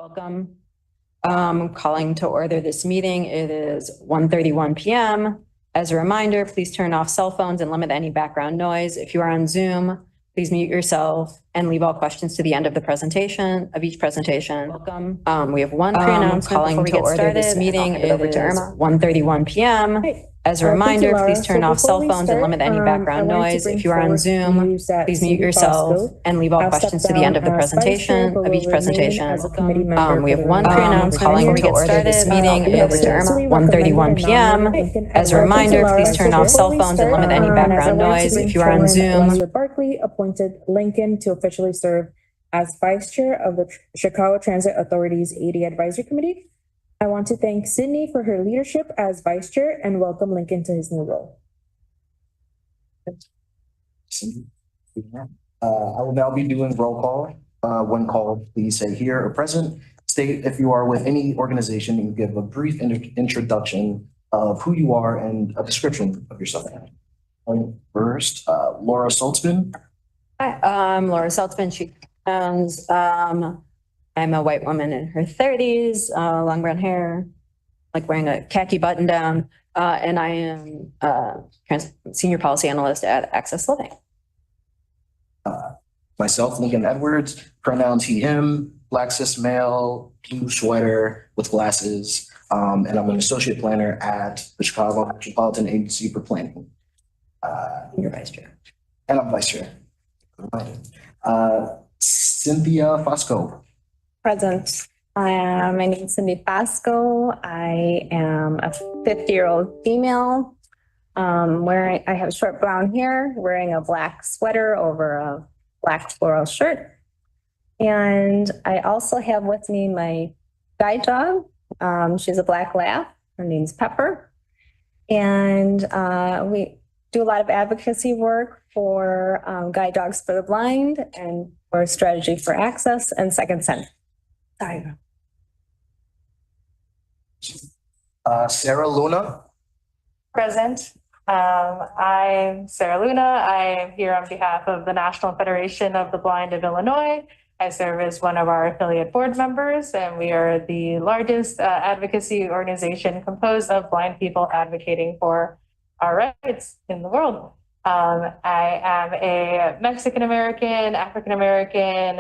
Welcome. Calling to order this meeting. It is 1:31 p.m. As a reminder, please turn off cell phones and limit any background noise. If you are on Zoom, please mute yourself and leave all questions to the end of the presentation, of each presentation. Welcome. We have one pre-announcement before we get started. This meeting is 1:31 p.m. As a reminder, please turn off cell phones and limit any background noise. If you are on Zoom, please mute yourself and leave all questions to the end of the presentation, of each presentation. We have one pre-announcement calling to order this meeting. It is 1:31 p.m. As a reminder, please turn off cell phones and limit any background noise. If you are on Zoom. Barkley appointed Lincoln to officially serve as Vice Chair of the Chicago Transit Authority's AD Advisory Committee. I want to thank Sydney for her leadership as Vice Chair and welcome Lincoln to his new role. I will now be doing roll call. When called, please say here or present. State if you are with any organization and give a brief introduction of who you are and a description of yourself. First, Laura Saltzman. Hi, I'm Laura Saltzman. I'm a white woman in her 30s, long brown hair, like wearing a khaki button down, and I am senior policy analyst at Access Living. Myself, Lincoln Edwards, pronouns he, him, black cis male, blue sweater with glasses, and I'm an associate planner at the Chicago Metropolitan Agency for Planning. You're vice chair. And I'm vice chair. Cynthia Fosco. Present. My name is Cindy Fosco. I am a 50-year-old female. I have short brown hair, wearing a black sweater over a black floral shirt. And I also have with me my guide dog. She's a black lab. Her name's Pepper. And we do a lot of advocacy work for Guide Dogs for the Blind and for Strategy for Access and Second Center. Sorry. Sarah Luna. Present. I'm Sarah Luna. I am here on behalf of the National Federation of the Blind of Illinois. I serve as one of our affiliate board members, and we are the largest advocacy organization composed of blind people advocating for our rights in the world. I am a Mexican-American, African-American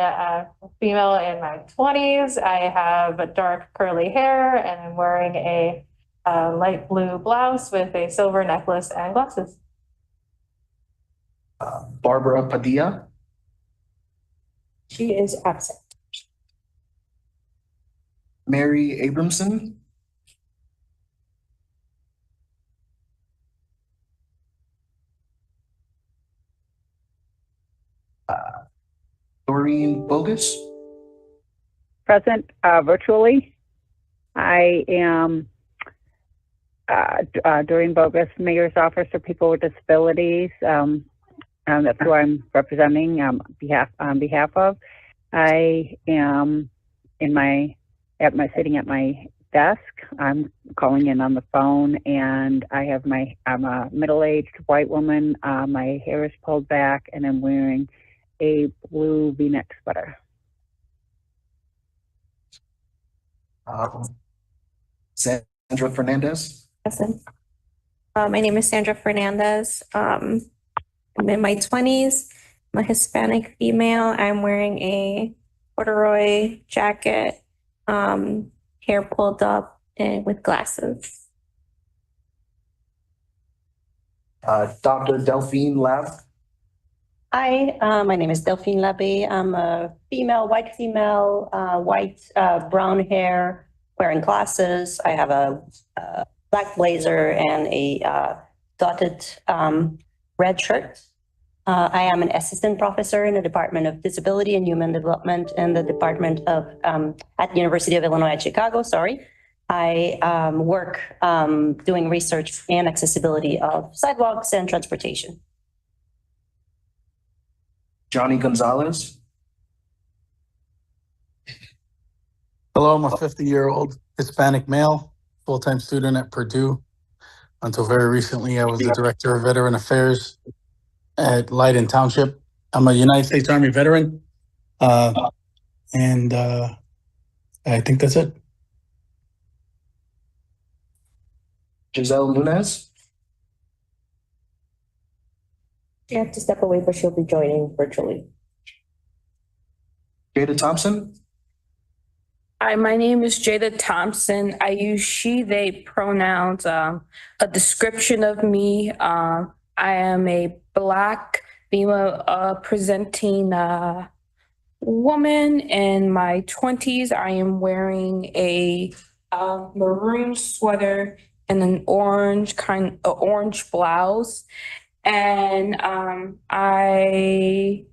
female in my 20s. I have dark curly hair and I'm wearing a light blue blouse with a silver necklace and glasses. Barbara Padilla. She is absent. Mary Abramson. Doreen Bogus. Present virtually. I am Doreen Bogus, Mayor's Office for People with Disabilities. That's who I'm representing on behalf of. I am sitting at my desk. I'm calling in on the phone, and I'm a middle-aged white woman. My hair is pulled back, and I'm wearing a blue V-neck sweater. Sandra Fernandez. My name is Sandra Fernandez. I'm in my 20s. I'm a Hispanic female. I'm wearing a corduroy jacket, hair pulled up, and with glasses. Dr. Delphine Lab. Hi, my name is Delphine Labbe. I'm a female, white brown hair, wearing glasses. I have a black blazer and a dotted red shirt. I am an assistant professor in the Department of Disability and Human Development and the Department of, at the University of Illinois at Chicago, sorry. I work doing research and accessibility of sidewalks and transportation. Johnny Gonzalez. Hello, I'm a 50-year-old Hispanic male, full-time student at Purdue. Until very recently, I was the Director of Veteran Affairs at Leiden Township. I'm a United States Army veteran. And I think that's it. Giselle Nunez. She had to step away, but she'll be joining virtually. Jada Thompson. Hi, my name is Jada Thompson. I use she, they pronouns. A description of me. I am a Black female presenting woman in my 20s. I am wearing a maroon sweater and an orange blouse. And I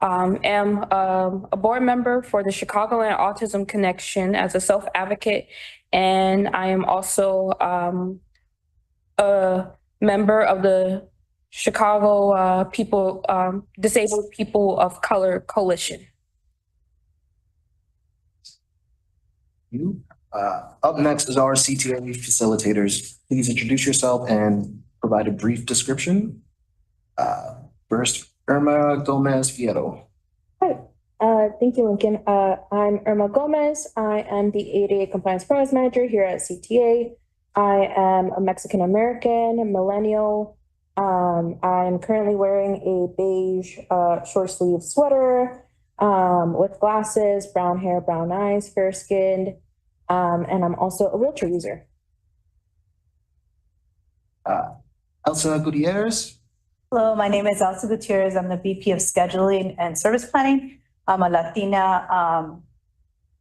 am a board member for the Chicagoland Autism Connection as a self-advocate. And I am also a member of the Chicago Disabled People of Color Coalition. You. Up next is our CTA facilitators. Please introduce yourself and provide a brief description. First, Irma Gomez Fierro. Hi, thank you, Lincoln. I'm Irma Gomez. I am the ADA Compliance Programs Manager here at CTA. I am a Mexican American, millennial. I'm currently wearing a beige short sleeve sweater with glasses, brown hair, brown eyes, fair skinned, and I'm also a wheelchair user. Elsa Gutierrez. Hello, my name is Elsa Gutierrez. I'm the VP of Scheduling and Service Planning. I'm a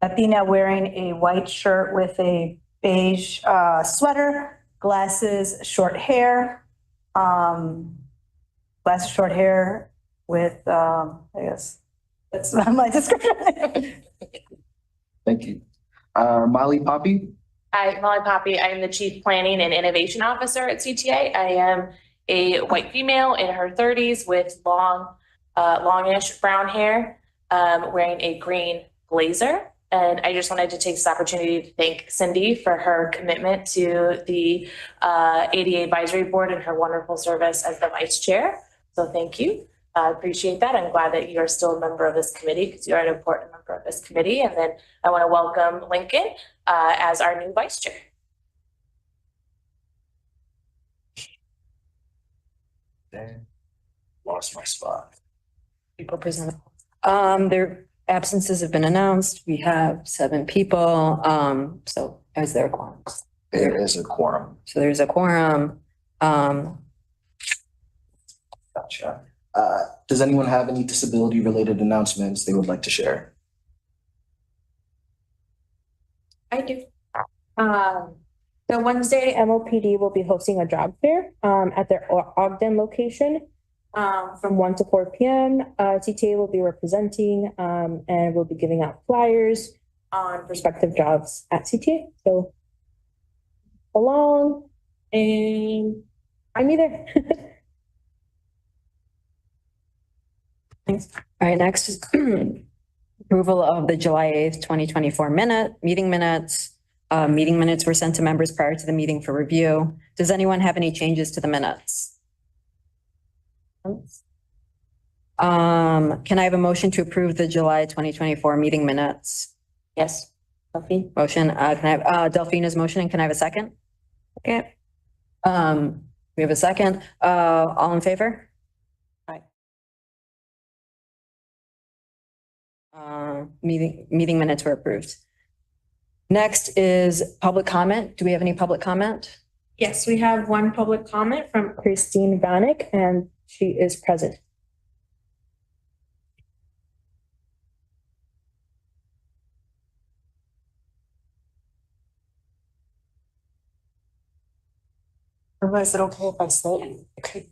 Latina wearing a white shirt with a beige sweater, glasses, short hair, with, I guess that's my description. Thank you. Molly Poppy. Hi, Molly Poppy. I am the Chief Planning and Innovation Officer at CTA. I am a white female in her 30s with longish brown hair, wearing a green blazer. And I just wanted to take this opportunity to thank Cindy for her commitment to the ADA Advisory Board and her wonderful service as the Vice Chair. So thank you. I appreciate that. I'm glad that you are still a member of this committee because you are an important member of this committee. And then I want to welcome Lincoln as our new Vice Chair. Damn, lost my spot. People present. Their absences have been announced. We have 7 people. So is there a quorum? There is a quorum. So there's a quorum. Gotcha. Does anyone have any disability related announcements they would like to share? I do. So Wednesday, MOPD will be hosting a job fair at their Ogden location from 1 to 4 p.m. CTA will be representing and we'll be giving out flyers on prospective jobs at CTA. So along and I'm either. Thanks. All right, next is approval of the July 8th, 2024 meeting minutes. Meeting minutes were sent to members prior to the meeting for review. Does anyone have any changes to the minutes? Can I have a motion to approve the July 2024 meeting minutes? Yes. Delphine? Motion, can I have, Delphine is motioning. Can I have a second? Okay. We have a second. All in favor? Meeting minutes were approved. Next is public comment. Do we have any public comment? Yes, we have one public comment from Christine Vanek, and she is present. Or is it okay if I say? Okay.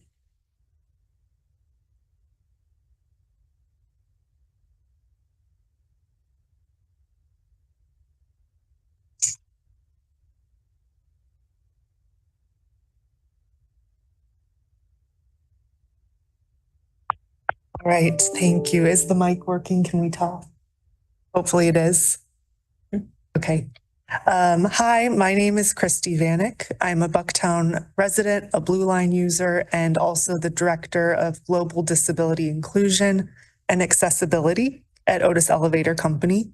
All right, thank you. Is the mic working? Can we talk? Hopefully it is. Okay. Hi, my name is Christy Vanek. I'm a Bucktown resident, a Blue Line user, and also the Director of Global Disability Inclusion and Accessibility at Otis Elevator Company.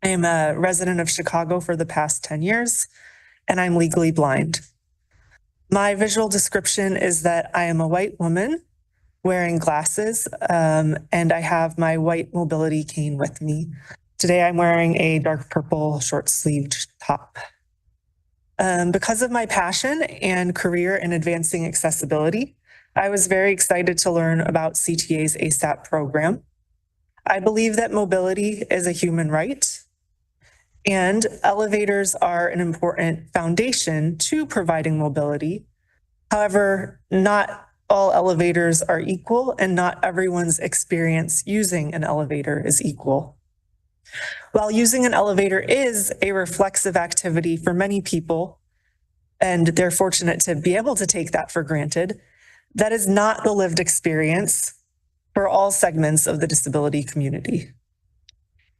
I am a resident of Chicago for the past 10 years, and I'm legally blind. My visual description is that I am a white woman wearing glasses, and I have my white mobility cane with me. Today, I'm wearing a dark purple short-sleeved top. Because of my passion and career in advancing accessibility, I was very excited to learn about CTA's ASAP program. I believe that mobility is a human right, and elevators are an important foundation to providing mobility. However, not all elevators are equal, and not everyone's experience using an elevator is equal. While using an elevator is a reflexive activity for many people, and they're fortunate to be able to take that for granted, that is not the lived experience for all segments of the disability community.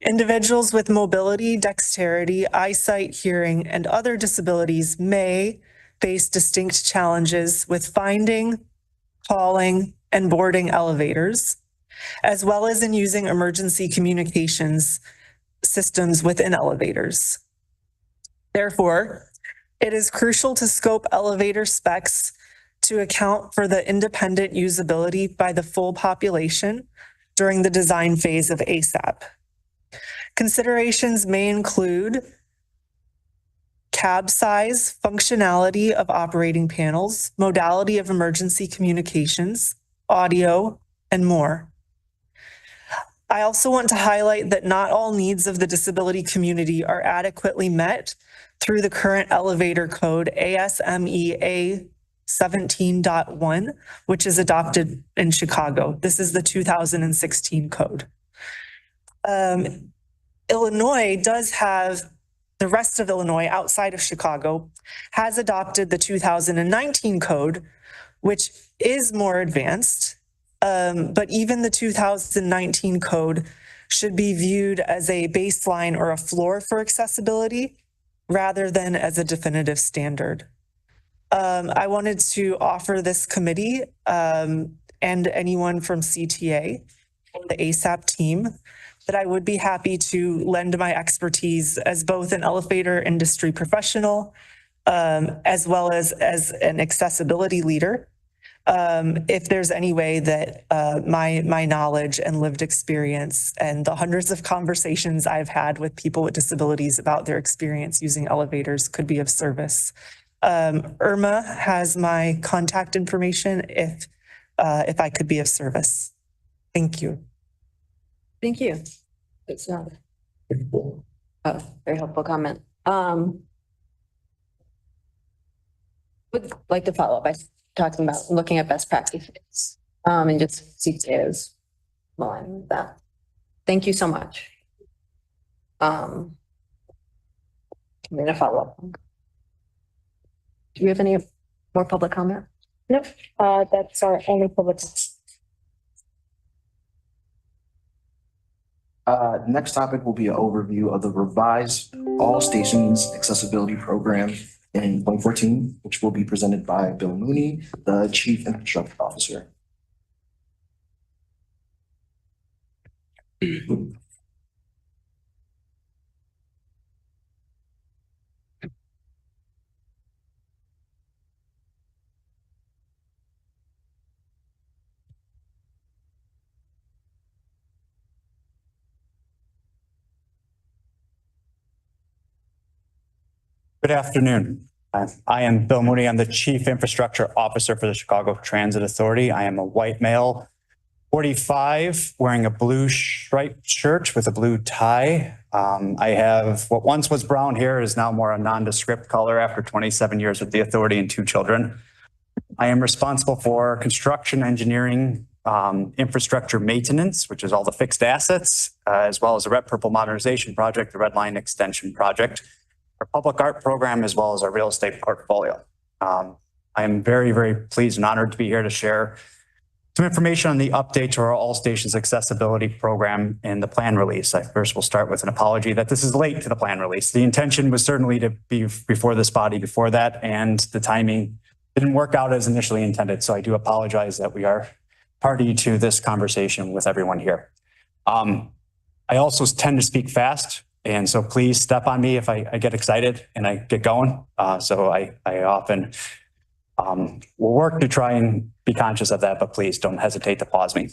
Individuals with mobility, dexterity, eyesight, hearing, and other disabilities may face distinct challenges with finding, calling, and boarding elevators, as well as in using emergency communications systems within elevators. Therefore, it is crucial to scope elevator specs to account for the independent usability by the full population during the design phase of ASAP. Considerations may include cab size, functionality of operating panels, modality of emergency communications, audio, and more. I also want to highlight that not all needs of the disability community are adequately met through the current elevator code ASME A17.1, which is adopted in Chicago. This is the 2016 code. Illinois does have, the rest of Illinois outside of Chicago has adopted the 2019 code, which is more advanced. But even the 2019 code should be viewed as a baseline or a floor for accessibility rather than as a definitive standard. I wanted to offer this committee and anyone from CTA and the ASAP team that I would be happy to lend my expertise as both an elevator industry professional as well as an accessibility leader. If there's any way that my knowledge and lived experience and the hundreds of conversations I've had with people with disabilities about their experience using elevators could be of service. Irma has my contact information if I could be of service. Thank you. Thank you. It's not. Oh, very helpful comment. Would like to follow up by talking about looking at best practices and just CTAs aligned with that. Thank you so much. I'm gonna follow up. Do we have any more public comment? Nope, that's our only public. Next topic will be an overview of the revised All Stations Accessibility Program in 2014, which will be presented by Bill Mooney, the Chief Infrastructure Officer. Good afternoon. I am Bill Mooney. I'm the Chief Infrastructure Officer for the Chicago Transit Authority. I am a white male, 45, wearing a blue striped shirt with a blue tie. I have what once was brown hair is now more a nondescript color after 27 years with the authority and 2 children. I am responsible for construction, engineering, infrastructure maintenance, which is all the fixed assets, as well as the Red Purple Modernization Project, the Red Line Extension Project, our public art program, as well as our real estate portfolio. I am very, very pleased and honored to be here to share some information on the update to our All Stations Accessibility Program and the plan release. I first will start with an apology that this is late to the plan release. The intention was certainly to be before this body before that, and the timing didn't work out as initially intended. So I do apologize that we are party to this conversation with everyone here. I also tend to speak fast. And so please step on me if I get excited and I get going. So I often will work to try and be conscious of that, but please don't hesitate to pause me.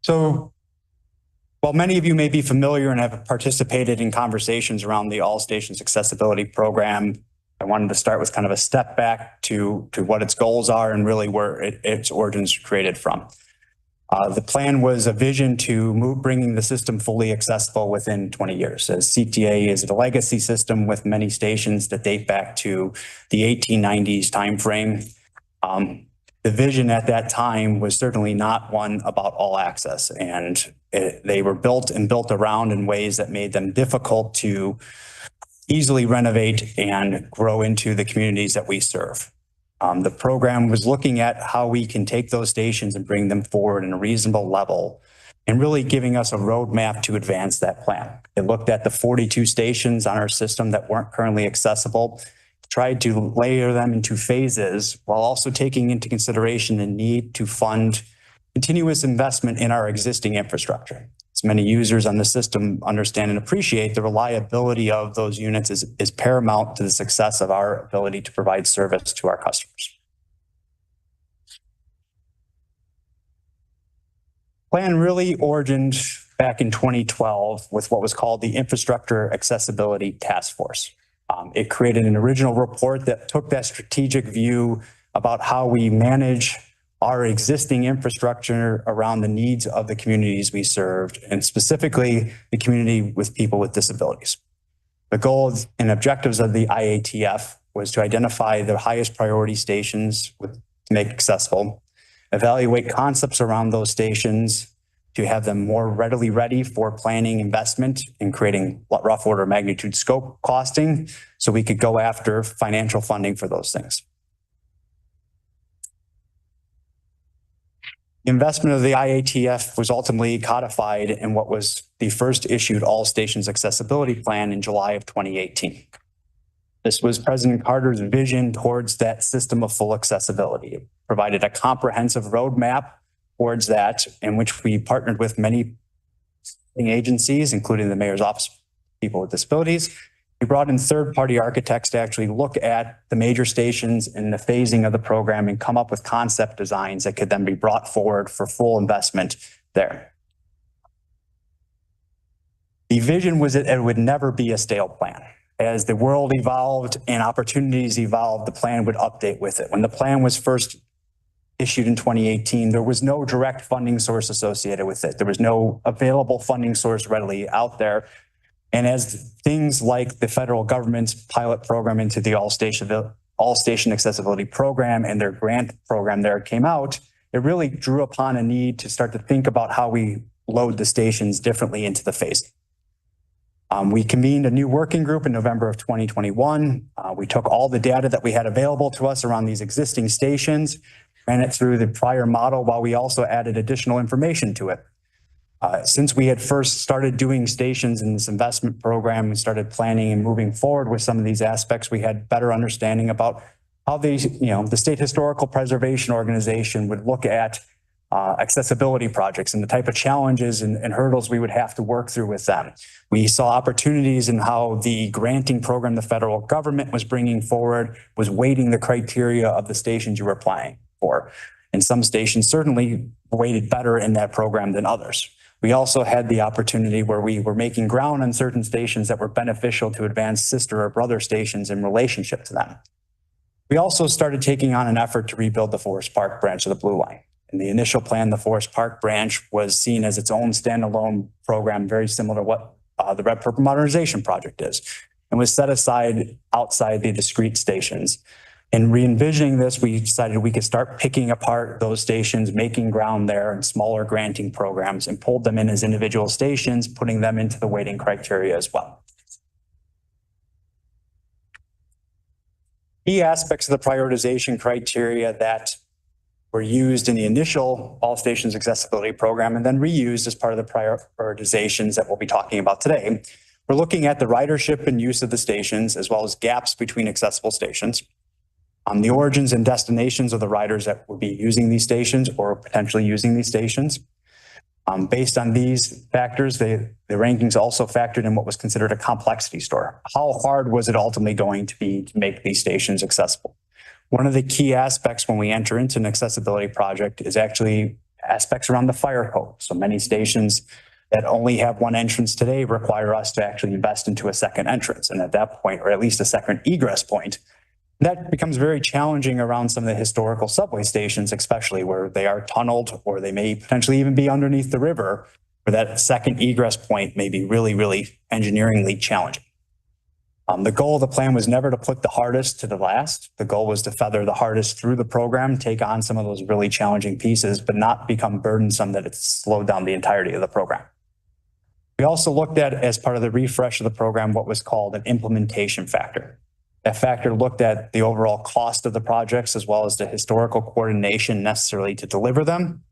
So while many of you may be familiar and have participated in conversations around the All Stations Accessibility Program, I wanted to start with kind of a step back to what its goals are and really where its origins created from. The plan was a vision to bringing the system fully accessible within 20 years. As CTA is a legacy system with many stations that date back to the 1890s timeframe. The vision at that time was certainly not one about all access, and they were built around in ways that made them difficult to easily renovate and grow into the communities that we serve. The program was looking at how we can take those stations and bring them forward in a reasonable level and really giving us a roadmap to advance that plan. It looked at the 42 stations on our system that weren't currently accessible, tried to layer them into phases while also taking into consideration the need to fund continuous investment in our existing infrastructure. As many users on the system understand and appreciate, the reliability of those units is paramount to the success of our ability to provide service to our customers. Plan really origined back in 2012 with what was called the Infrastructure Accessibility Task Force. It created an original report that took that strategic view about how we manage our existing infrastructure around the needs of the communities we served, and specifically the community with people with disabilities. The goals and objectives of the IATF was to identify the highest priority stations to make accessible, evaluate concepts around those stations to have them more readily ready for planning investment in creating rough order magnitude scope costing so we could go after financial funding for those things. The investment of the IATF was ultimately codified in what was the first issued All Stations Accessibility Plan in July of 2018. This was President Carter's vision towards that system of full accessibility. It provided a comprehensive roadmap towards that, in which we partnered with many agencies, including the Mayor's Office of People with Disabilities. We brought in third-party architects to actually look at the major stations and the phasing of the program and come up with concept designs that could then be brought forward for full investment there. The vision was that it would never be a stale plan. As the world evolved and opportunities evolved, the plan would update with it. When the plan was first issued in 2018, there was no direct funding source associated with it. There was no available funding source readily out there. And as things like the federal government's pilot program into the All Station Accessibility Program and their grant program there came out, it really drew upon a need to start to think about how we load the stations differently into the phase. We convened a new working group in November of 2021. We took all the data that we had available to us around these existing stations, ran it through the prior model while we also added additional information to it. Since we had first started doing stations in this investment program, we started planning and moving forward with some of these aspects, we had better understanding about how the State Historical Preservation Organization would look at accessibility projects and the type of challenges and hurdles we would have to work through with them. We saw opportunities in how the granting program the federal government was bringing forward was weighting the criteria of the stations you were applying for. And some stations certainly weighted better in that program than others. We also had the opportunity where we were making ground on certain stations that were beneficial to advanced sister or brother stations in relationship to them. We also started taking on an effort to rebuild the Forest Park branch of the Blue Line. In the initial plan, the Forest Park branch was seen as its own standalone program, very similar to what the Red Purple Modernization Project is, and was set aside outside the discrete stations. In re-envisioning this, we decided we could start picking apart those stations, making ground there in smaller granting programs, and pulled them in as individual stations, putting them into the weighting criteria as well. Key aspects of the prioritization criteria that were used in the initial All Stations Accessibility Program and then reused as part of the prioritizations that we'll be talking about today. We're looking at the ridership and use of the stations, as well as gaps between accessible stations. The origins and destinations of the riders that will be using these stations or potentially using these stations. Based on these factors, the rankings also factored in what was considered a complexity score. How hard was it ultimately going to be to make these stations accessible? One of the key aspects when we enter into an accessibility project is actually aspects around the fire code. So many stations that only have one entrance today require us to actually invest into a second entrance. And at that point, or at least a second egress point, that becomes very challenging around some of the historical subway stations, especially where they are tunneled or they may potentially even be underneath the river, where that second egress point may be really, really engineeringly challenging. The goal of the plan was never to put the hardest to the last. The goal was to feather the hardest through the program, take on some of those really challenging pieces, but not become burdensome that it's slowed down the entirety of the program. We also looked at, as part of the refresh of the program, what was called an implementation factor. That factor looked at the overall cost of the projects, as well as the historical coordination necessarily to deliver them,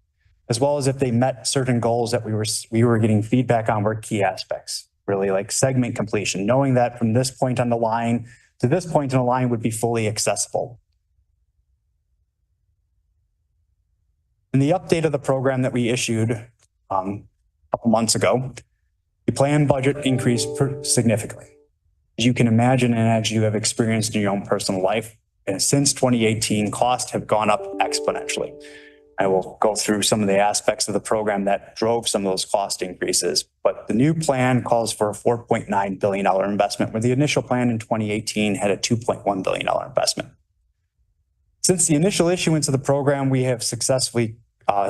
as well as if they met certain goals that we were getting feedback on were key aspects, really like segment completion, knowing that from this point on the line to this point in the line would be fully accessible. In the update of the program that we issued a couple months ago, the planned budget increased significantly. As you can imagine, and as you have experienced in your own personal life, and since 2018, costs have gone up exponentially. I will go through some of the aspects of the program that drove some of those cost increases, but the new plan calls for a $4.9 billion investment, where the initial plan in 2018 had a $2.1 billion investment. Since the initial issuance of the program, we have successfully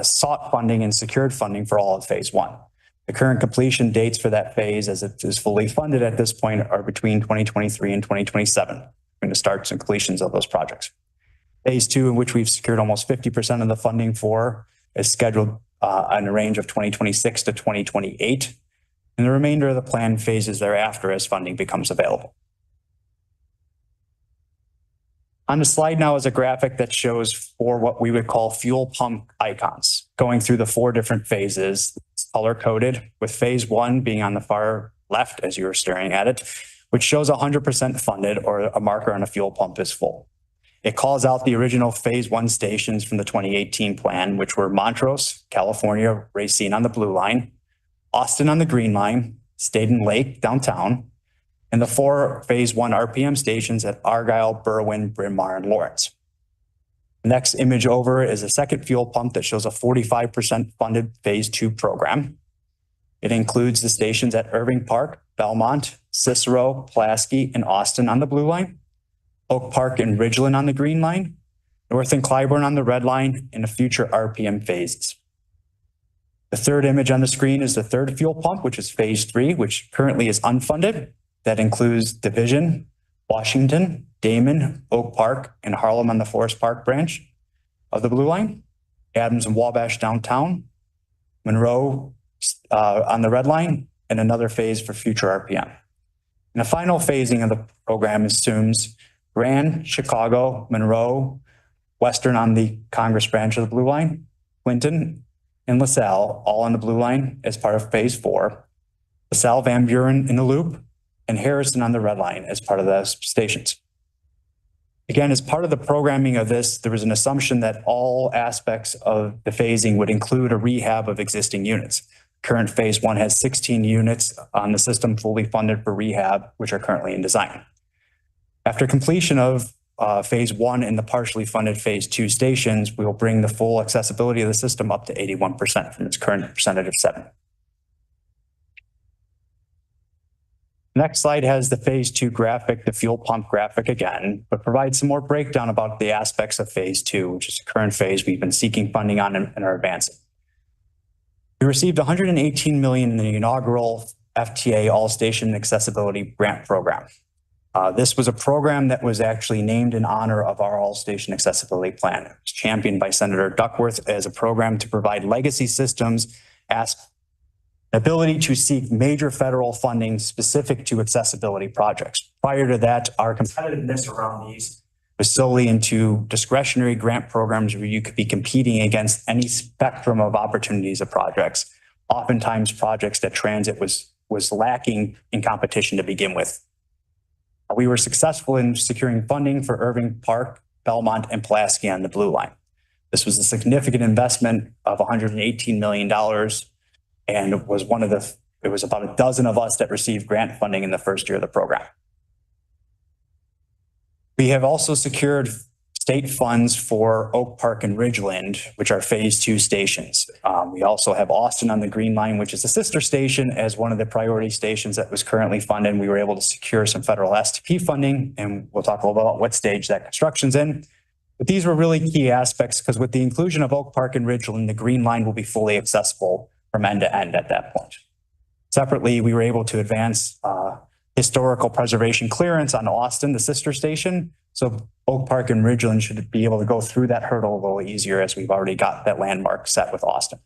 sought funding and secured funding for all of phase one. The current completion dates for that phase, as it is fully funded at this point, are between 2023 and 2027, when the starts and completions of those projects. Phase two, in which we've secured almost 50% of the funding for, is scheduled in a range of 2026 to 2028, and the remainder of the planned phases thereafter as funding becomes available. On the slide now is a graphic that shows for what we would call fuel pump icons, going through the 4 different phases. It's color coded, with phase one being on the far left as you are staring at it, which shows 100% funded, or a marker on a fuel pump is full. It calls out the original phase one stations from the 2018 plan, which were Montrose, California, Racine on the blue line, Austin on the green line, Staten Lake downtown, and the 4 phase one RPM stations at Argyle, Berwyn, Bryn Mawr, and Lawrence. The next image over is a second fuel pump that shows a 45% funded phase two program. It includes the stations at Irving Park, Belmont, Cicero, Pulaski, and Austin on the blue line, Oak Park and Ridgeland on the green line, North and Clybourne on the red line, and the future RPM phases. The third image on the screen is the third fuel pump, which is phase 3, which currently is unfunded. That includes Division, Washington, Damon, Oak Park, and Harlem on the Forest Park branch of the blue line, Adams and Wabash downtown, Monroe on the red line, and another phase for future RPM. And the final phasing of the program assumes Grand, Chicago, Monroe, Western on the Congress branch of the blue line, Clinton, and LaSalle all on the blue line as part of phase 4, LaSalle, Van Buren in the loop, and Harrison on the red line as part of the stations. Again, as part of the programming of this, there was an assumption that all aspects of the phasing would include a rehab of existing units. Current phase 1 has 16 units on the system fully funded for rehab, which are currently in design. After completion of phase 1 and the partially funded phase 2 stations, we will bring the full accessibility of the system up to 81% from its current percentage of 7. Next slide has the phase 2 graphic, the fuel pump graphic again, but provides some more breakdown about the aspects of phase 2, which is the current phase we've been seeking funding on and are advancing. We received $118 million in the inaugural FTA All Station Accessibility Grant Program. This was a program that was actually named in honor of our All Station Accessibility Plan. It was championed by Senator Duckworth as a program to provide legacy systems ability to seek major federal funding specific to accessibility projects. Prior to that, our competitiveness around these was solely into discretionary grant programs where you could be competing against any spectrum of opportunities of projects, oftentimes projects that transit was lacking in competition to begin with. We were successful in securing funding for Irving Park, Belmont, and Pulaski on the blue line. This was a significant investment of $118 million and was it was about a dozen of us that received grant funding in the first year of the program. We have also secured state funds for Oak Park and Ridgeland, which are phase 2 stations. We also have Austin on the Green Line, which is a sister station, as one of the priority stations that was currently funded. We were able to secure some federal STP funding, and we'll talk a little bit about what stage that construction's in. But these were really key aspects because with the inclusion of Oak Park and Ridgeland, the Green Line will be fully accessible from end to end at that point. Separately, we were able to advance historical preservation clearance on Austin, the sister station. So Oak Park and Ridgeland should be able to go through that hurdle a little easier as we've already got that landmark set with Austin.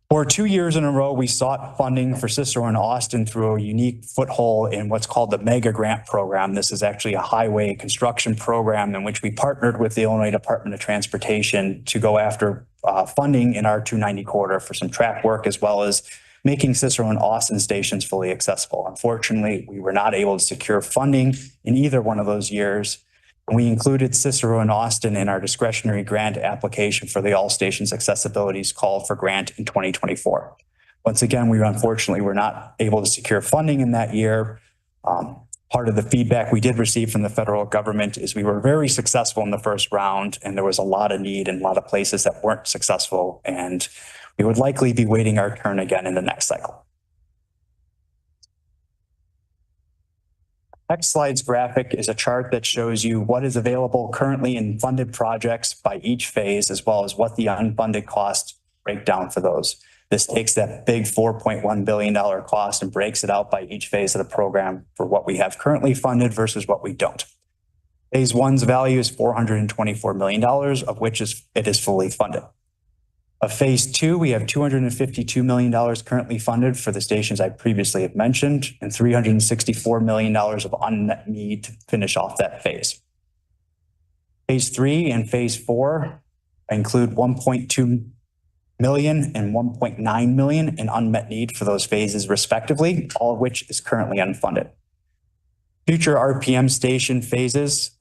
For 2 years in a row, we sought funding for Cicero and Austin through a unique foothold in what's called the Mega Grant Program. This is actually a highway construction program in which we partnered with the Illinois Department of Transportation to go after funding in our 290 corridor for some track work, as well as making Cicero and Austin stations fully accessible. Unfortunately, we were not able to secure funding in either one of those years. We included Cicero and Austin in our discretionary grant application for the All Stations Accessibilities Call for Grant in 2024. Once again, we unfortunately were not able to secure funding in that year. Part of the feedback we did receive from the federal government is we were very successful in the first round, and there was a lot of need in a lot of places that weren't successful, and we would likely be waiting our turn again in the next cycle. Next slide's graphic is a chart that shows you what is available currently in funded projects by each phase, as well as what the unfunded cost breakdown for those. This takes that big $4.1 billion cost and breaks it out by each phase of the program for what we have currently funded versus what we don't. Phase 1's value is $424 million, of which it is fully funded. Of phase 2, we have $252 million currently funded for the stations I previously have mentioned, and $364 million of unmet need to finish off that phase. Phase 3 and phase 4 include $1.2 million and $1.9 million in unmet need for those phases respectively, all of which is currently unfunded. Future RPM station phases,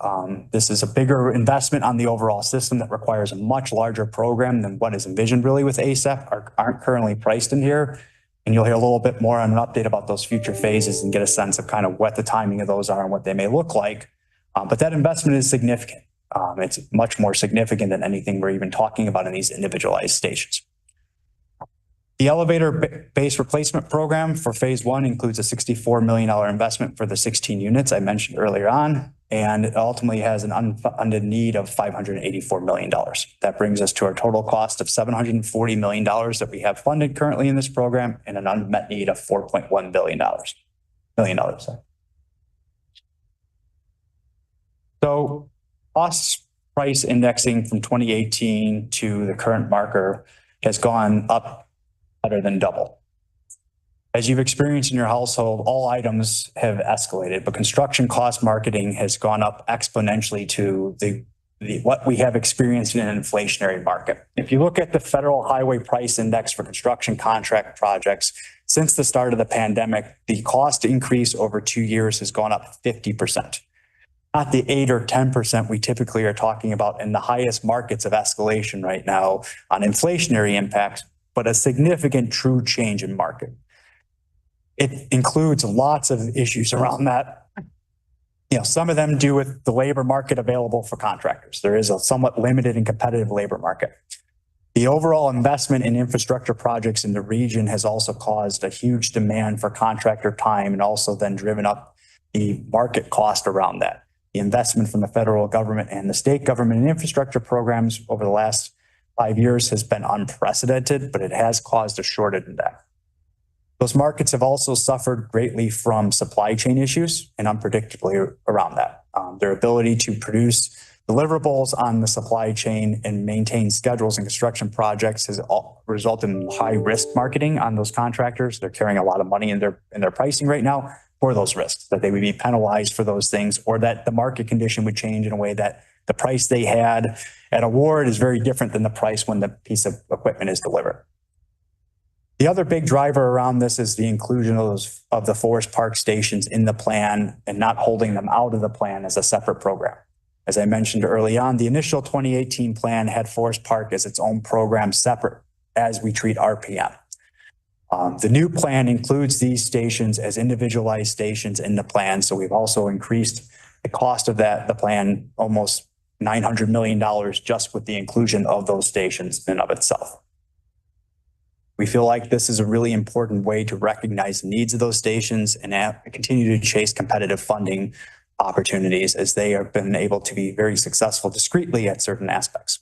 this is a bigger investment on the overall system that requires a much larger program than what is envisioned really with ASAP, aren't currently priced in here. And you'll hear a little bit more on an update about those future phases and get a sense of kind of what the timing of those are and what they may look like. But that investment is significant. It's much more significant than anything we're even talking about in these individualized stations. The elevator base replacement program for phase 1 includes a $64 million investment for the 16 units I mentioned earlier on, and it ultimately has an unfunded need of $584 million. That brings us to our total cost of $740 million that we have funded currently in this program and an unmet need of $4.1 billion. So cost price indexing from 2018 to the current marker has gone up better than double. As you've experienced in your household, all items have escalated, but construction cost marketing has gone up exponentially to what we have experienced in an inflationary market. If you look at the Federal Highway Price Index for construction contract projects, since the start of the pandemic, the cost increase over 2 years has gone up 50%. Not the 8 or 10% we typically are talking about in the highest markets of escalation right now on inflationary impacts, but a significant true change in market. It includes lots of issues around that. Some of them do with the labor market available for contractors. There is a somewhat limited and competitive labor market. The overall investment in infrastructure projects in the region has also caused a huge demand for contractor time and also then driven up the market cost around that. The investment from the federal government and the state government in infrastructure programs over the last 5 years has been unprecedented, but it has caused a shortage in that. Those markets have also suffered greatly from supply chain issues and unpredictability around that. Their ability to produce deliverables on the supply chain and maintain schedules and construction projects has resulted in high risk marketing on those contractors. They're carrying a lot of money in their pricing right now for those risks, that they would be penalized for those things, or that the market condition would change in a way that the price they had at award is very different than the price when the piece of equipment is delivered. The other big driver around this is the inclusion of the Forest Park stations in the plan and not holding them out of the plan as a separate program. As I mentioned early on, the initial 2018 plan had Forest Park as its own program separate as we treat RPM. The new plan includes these stations as individualized stations in the plan. So we've also increased the cost of the plan almost $900 million just with the inclusion of those stations in and of itself. We feel like this is a really important way to recognize the needs of those stations and continue to chase competitive funding opportunities as they have been able to be very successful discreetly at certain aspects.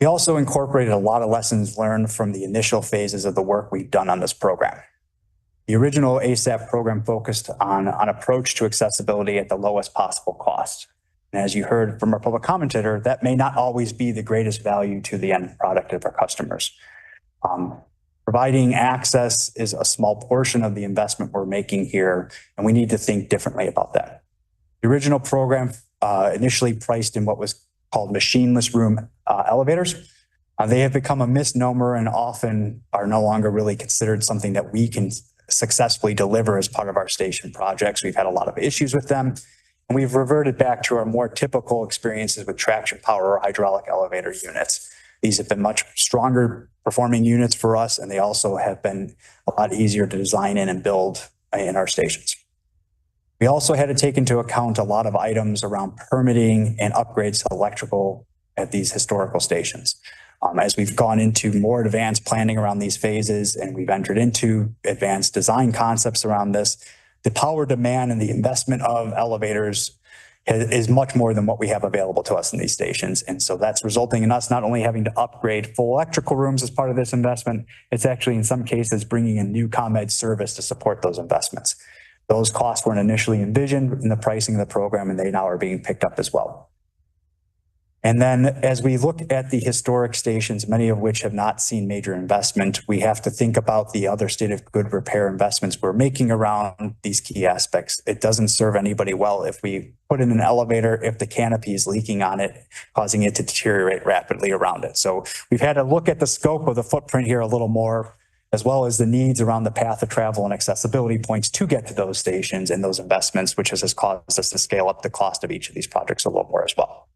We also incorporated a lot of lessons learned from the initial phases of the work we've done on this program. The original ASAP program focused on an approach to accessibility at the lowest possible cost. And as you heard from our public commentator, that may not always be the greatest value to the end product of our customers. Providing access is a small portion of the investment we're making here, and we need to think differently about that. The original program initially priced in what was called machineless room elevators. They have become a misnomer and often are no longer really considered something that we can successfully deliver as part of our station projects. We've had a lot of issues with them, and we've reverted back to our more typical experiences with traction power or hydraulic elevator units. These have been much stronger performing units for us, and they also have been a lot easier to design in and build in our stations. We also had to take into account a lot of items around permitting and upgrades to electrical at these historical stations. As we've gone into more advanced planning around these phases and we've entered into advanced design concepts around this, the power demand and the investment of elevators is much more than what we have available to us in these stations. And so that's resulting in us not only having to upgrade full electrical rooms as part of this investment, it's actually in some cases bringing in new ComEd service to support those investments. Those costs weren't initially envisioned in the pricing of the program, and they now are being picked up as well. And then as we look at the historic stations, many of which have not seen major investment, we have to think about the other state of good repair investments we're making around these key aspects. It doesn't serve anybody well if we put in an elevator, if the canopy is leaking on it, causing it to deteriorate rapidly around it. So we've had to look at the scope of the footprint here a little more, as well as the needs around the path of travel and accessibility points to get to those stations and those investments, which has caused us to scale up the cost of each of these projects a little more as well.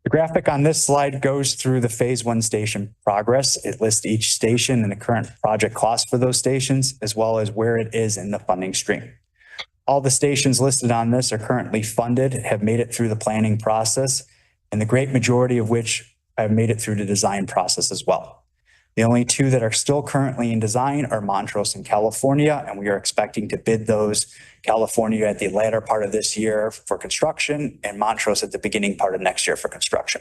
The graphic on this slide goes through the phase one station progress. It lists each station and the current project cost for those stations, as well as where it is in the funding stream. All the stations listed on this are currently funded, have made it through the planning process, and the great majority of which have made it through the design process as well. The only two that are still currently in design are Montrose and California, and we are expecting to bid those, California at the latter part of this year for construction and Montrose at the beginning part of next year for construction.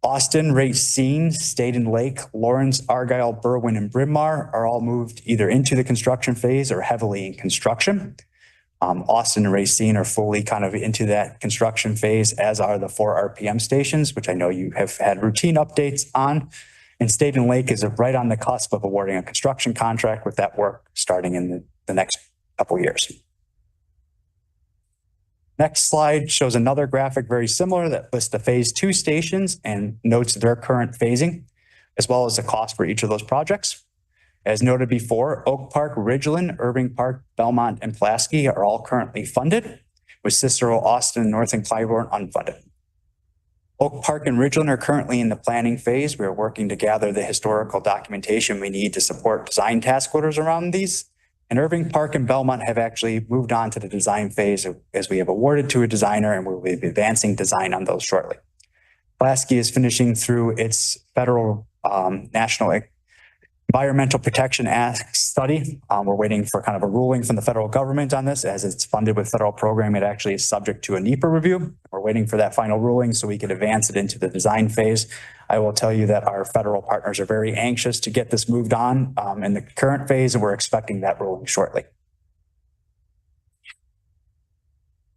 Austin, Racine, State and Lake, Lawrence, Argyle, Berwyn, and Bryn Mawr are all moved either into the construction phase or heavily in construction. Austin and Racine are fully kind of into that construction phase, as are the 4 RPM stations, which I know you have had routine updates on. And State and Lake is right on the cusp of awarding a construction contract, with that work starting in the next couple of years. Next slide shows another graphic very similar that lists the phase 2 stations and notes their current phasing, as well as the cost for each of those projects. As noted before, Oak Park, Ridgeland, Irving Park, Belmont, and Pulaski are all currently funded, with Cicero, Austin, North, and Clybourne unfunded. Oak Park and Ridgeland are currently in the planning phase. We are working to gather the historical documentation we need to support design task orders around these. And Irving Park and Belmont have actually moved on to the design phase as we have awarded to a designer, and we'll be advancing design on those shortly. Pulaski is finishing through its federal National Environmental Protection Act study. We're waiting for kind of a ruling from the federal government on this. As it's funded with federal program, it actually is subject to a NEPA review. We're waiting for that final ruling so we can advance it into the design phase. I will tell you that our federal partners are very anxious to get this moved on in the current phase, and we're expecting that ruling shortly.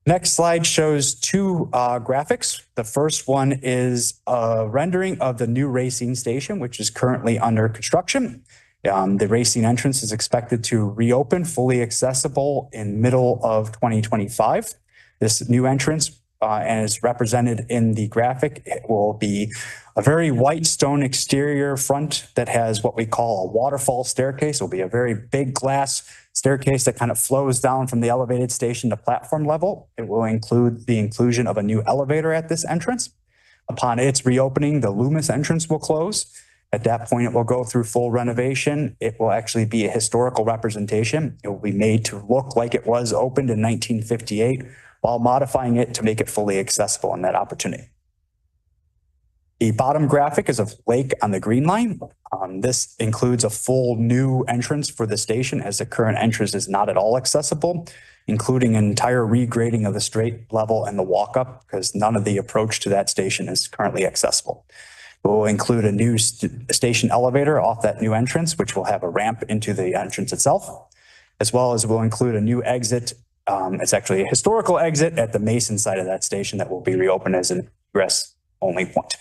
Next slide shows 2 graphics. The first one is a rendering of the new Racine station, which is currently under construction. The Racine entrance is expected to reopen fully accessible in middle of 2025. This new entrance, and is represented in the graphic, it will be a very white stone exterior front that has what we call a waterfall staircase. It will be a very big glass staircase that kind of flows down from the elevated station to platform level. It will include the inclusion of a new elevator at this entrance. Upon its reopening, the Loomis entrance will close. At that point, it will go through full renovation. It will actually be a historical representation. It will be made to look like it was opened in 1958 while modifying it to make it fully accessible in that opportunity. The bottom graphic is a lake on the green line. This includes a full new entrance for the station as the current entrance is not at all accessible, including an entire regrading of the straight level and the walk up because none of the approach to that station is currently accessible. We'll include a new station elevator off that new entrance, which will have a ramp into the entrance itself, as well as we'll include a new exit. It's actually a historical exit at the Mason side of that station that will be reopened as an egress only point.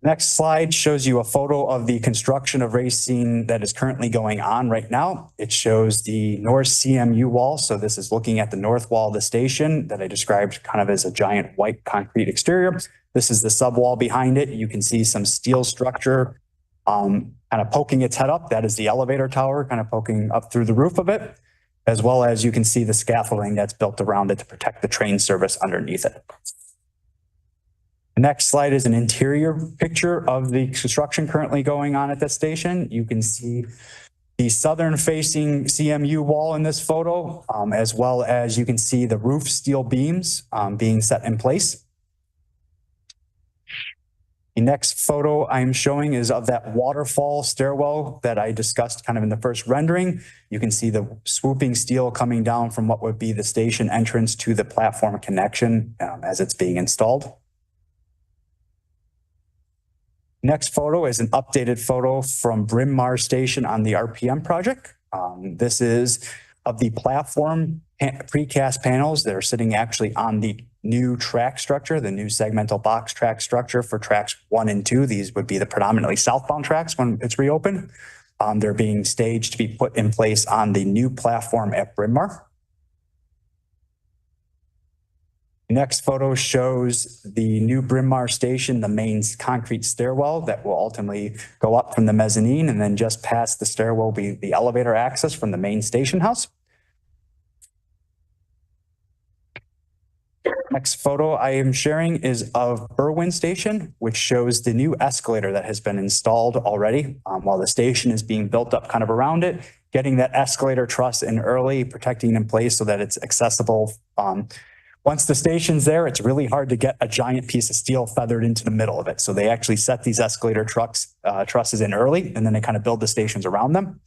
Next slide shows you a photo of the construction of Racine that is currently going on right now. It shows the North CMU wall. So this is looking at the north wall of the station that I described kind of as a giant white concrete exterior. This is the subwall behind it. You can see some steel structure kind of poking its head up. That is the elevator tower kind of poking up through the roof of it, as well as you can see the scaffolding that's built around it to protect the train service underneath it. The next slide is an interior picture of the construction currently going on at the station. You can see the southern facing CMU wall in this photo, as well as you can see the roof steel beams being set in place. The next photo I'm showing is of that waterfall stairwell that I discussed kind of in the first rendering. You can see the swooping steel coming down from what would be the station entrance to the platform connection as it's being installed. Next photo is an updated photo from Bryn Mawr Station on the RPM project. This is of the platform precast panels that are sitting actually on the new track structure, the new segmental box track structure for tracks 1 and 2. These would be the predominantly southbound tracks when it's reopened. They're being staged to be put in place on the new platform at Bryn Mawr. Next photo shows the new Bryn Mawr Station, the main concrete stairwell that will ultimately go up from the mezzanine, and then just past the stairwell will be the elevator access from the main station house. Next photo I am sharing is of Berwyn Station, which shows the new escalator that has been installed already while the station is being built up kind of around it, getting that escalator truss in early, protecting it in place so that it's accessible. Once the station's there, it's really hard to get a giant piece of steel feathered into the middle of it. So they actually set these escalator trusses in early, and then they kind of build the stations around them.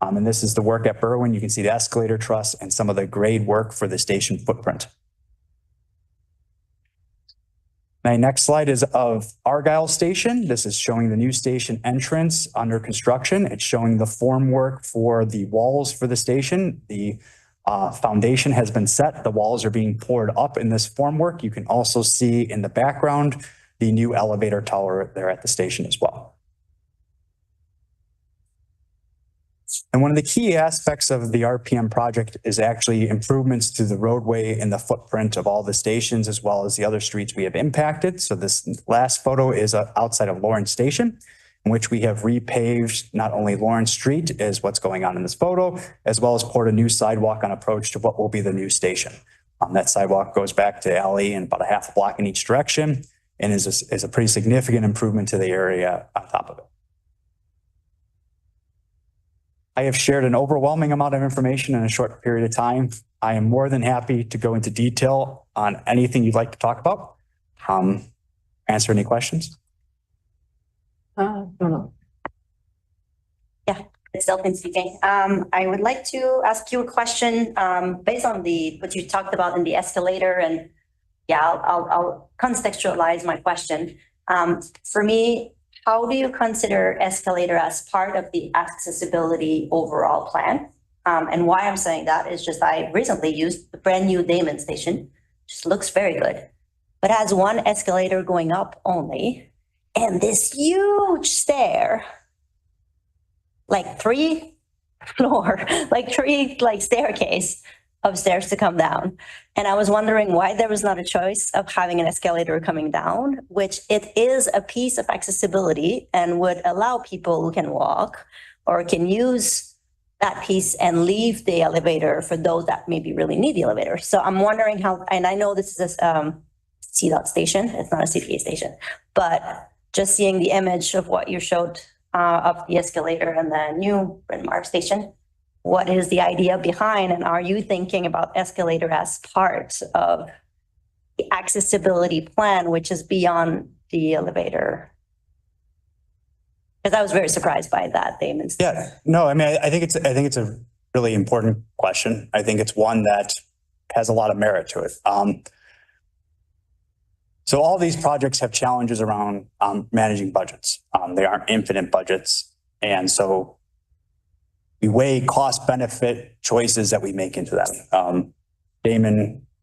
And this is the work at Berwyn. You can see the escalator truss and some of the grade work for the station footprint. My next slide is of Argyle Station. This is showing the new station entrance under construction. It's showing the formwork for the walls for the station. The foundation has been set. The walls are being poured up in this formwork. You can also see in the background the new elevator tower there at the station as well. And one of the key aspects of the RPM project is actually improvements to the roadway and the footprint of all the stations, as well as the other streets we have impacted. So this last photo is outside of Lawrence Station, in which we have repaved not only Lawrence Street is what's going on in this photo, as well as poured a new sidewalk on approach to what will be the new station. That sidewalk goes back to Alley and about a half a block in each direction and is a pretty significant improvement to the area on top of it. I have shared an overwhelming amount of information in a short period of time. I am more than happy to go into detail on anything you'd like to talk about. Answer any questions. Yeah, it's Delphine speaking. I would like to ask you a question based on what you talked about in the escalator, and yeah, I'll contextualize my question. For me, how do you consider escalator as part of the accessibility overall plan? And why I'm saying that is just I recently used the brand new Damon Station, just looks very good, but has one escalator going up only, and this huge stair, like three staircase upstairs to come down. And I was wondering why there was not a choice of having an escalator coming down, which it is a piece of accessibility and would allow people who can walk or can use that piece and leave the elevator for those that maybe really need the elevator. So I'm wondering how, and I know this is CDOT station. It's not a CPA station. But just seeing the image of what you showed of the escalator and the new Bryn Mawr station, what is the idea behind, and are you thinking about escalator as part of the accessibility plan, which is beyond the elevator? Because I was very surprised by that, Damon. Yeah, no, I mean, I think it's a really important question. I think it's one that has a lot of merit to it. So all these projects have challenges around managing budgets. They aren't infinite budgets. And so we weigh cost benefit choices that we make into them.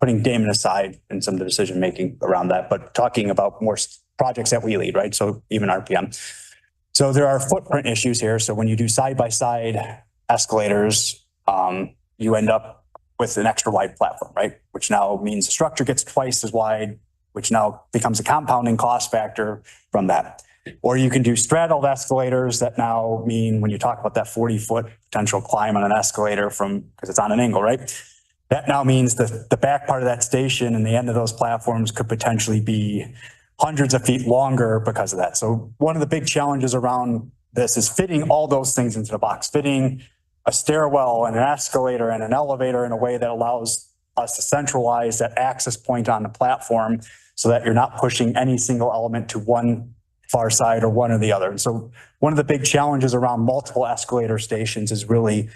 Putting Damon aside in some of the decision making around that, but talking about more projects that we lead, right? So even RPM. So there are footprint issues here. So when you do side-by-side escalators, you end up with an extra wide platform, right? Which now means the structure gets twice as wide, which now becomes a compounding cost factor from that. Or you can do straddled escalators that now mean when you talk about that 40-foot potential climb on an escalator because it's on an angle, right? That now means the back part of that station and the end of those platforms could potentially be hundreds of feet longer because of that. So one of the big challenges around this is fitting all those things into the box, fitting a stairwell and an escalator and an elevator in a way that allows us to centralize that access point on the platform so that you're not pushing any single element to one far side or one or the other. And so one of the big challenges around multiple escalator stations is really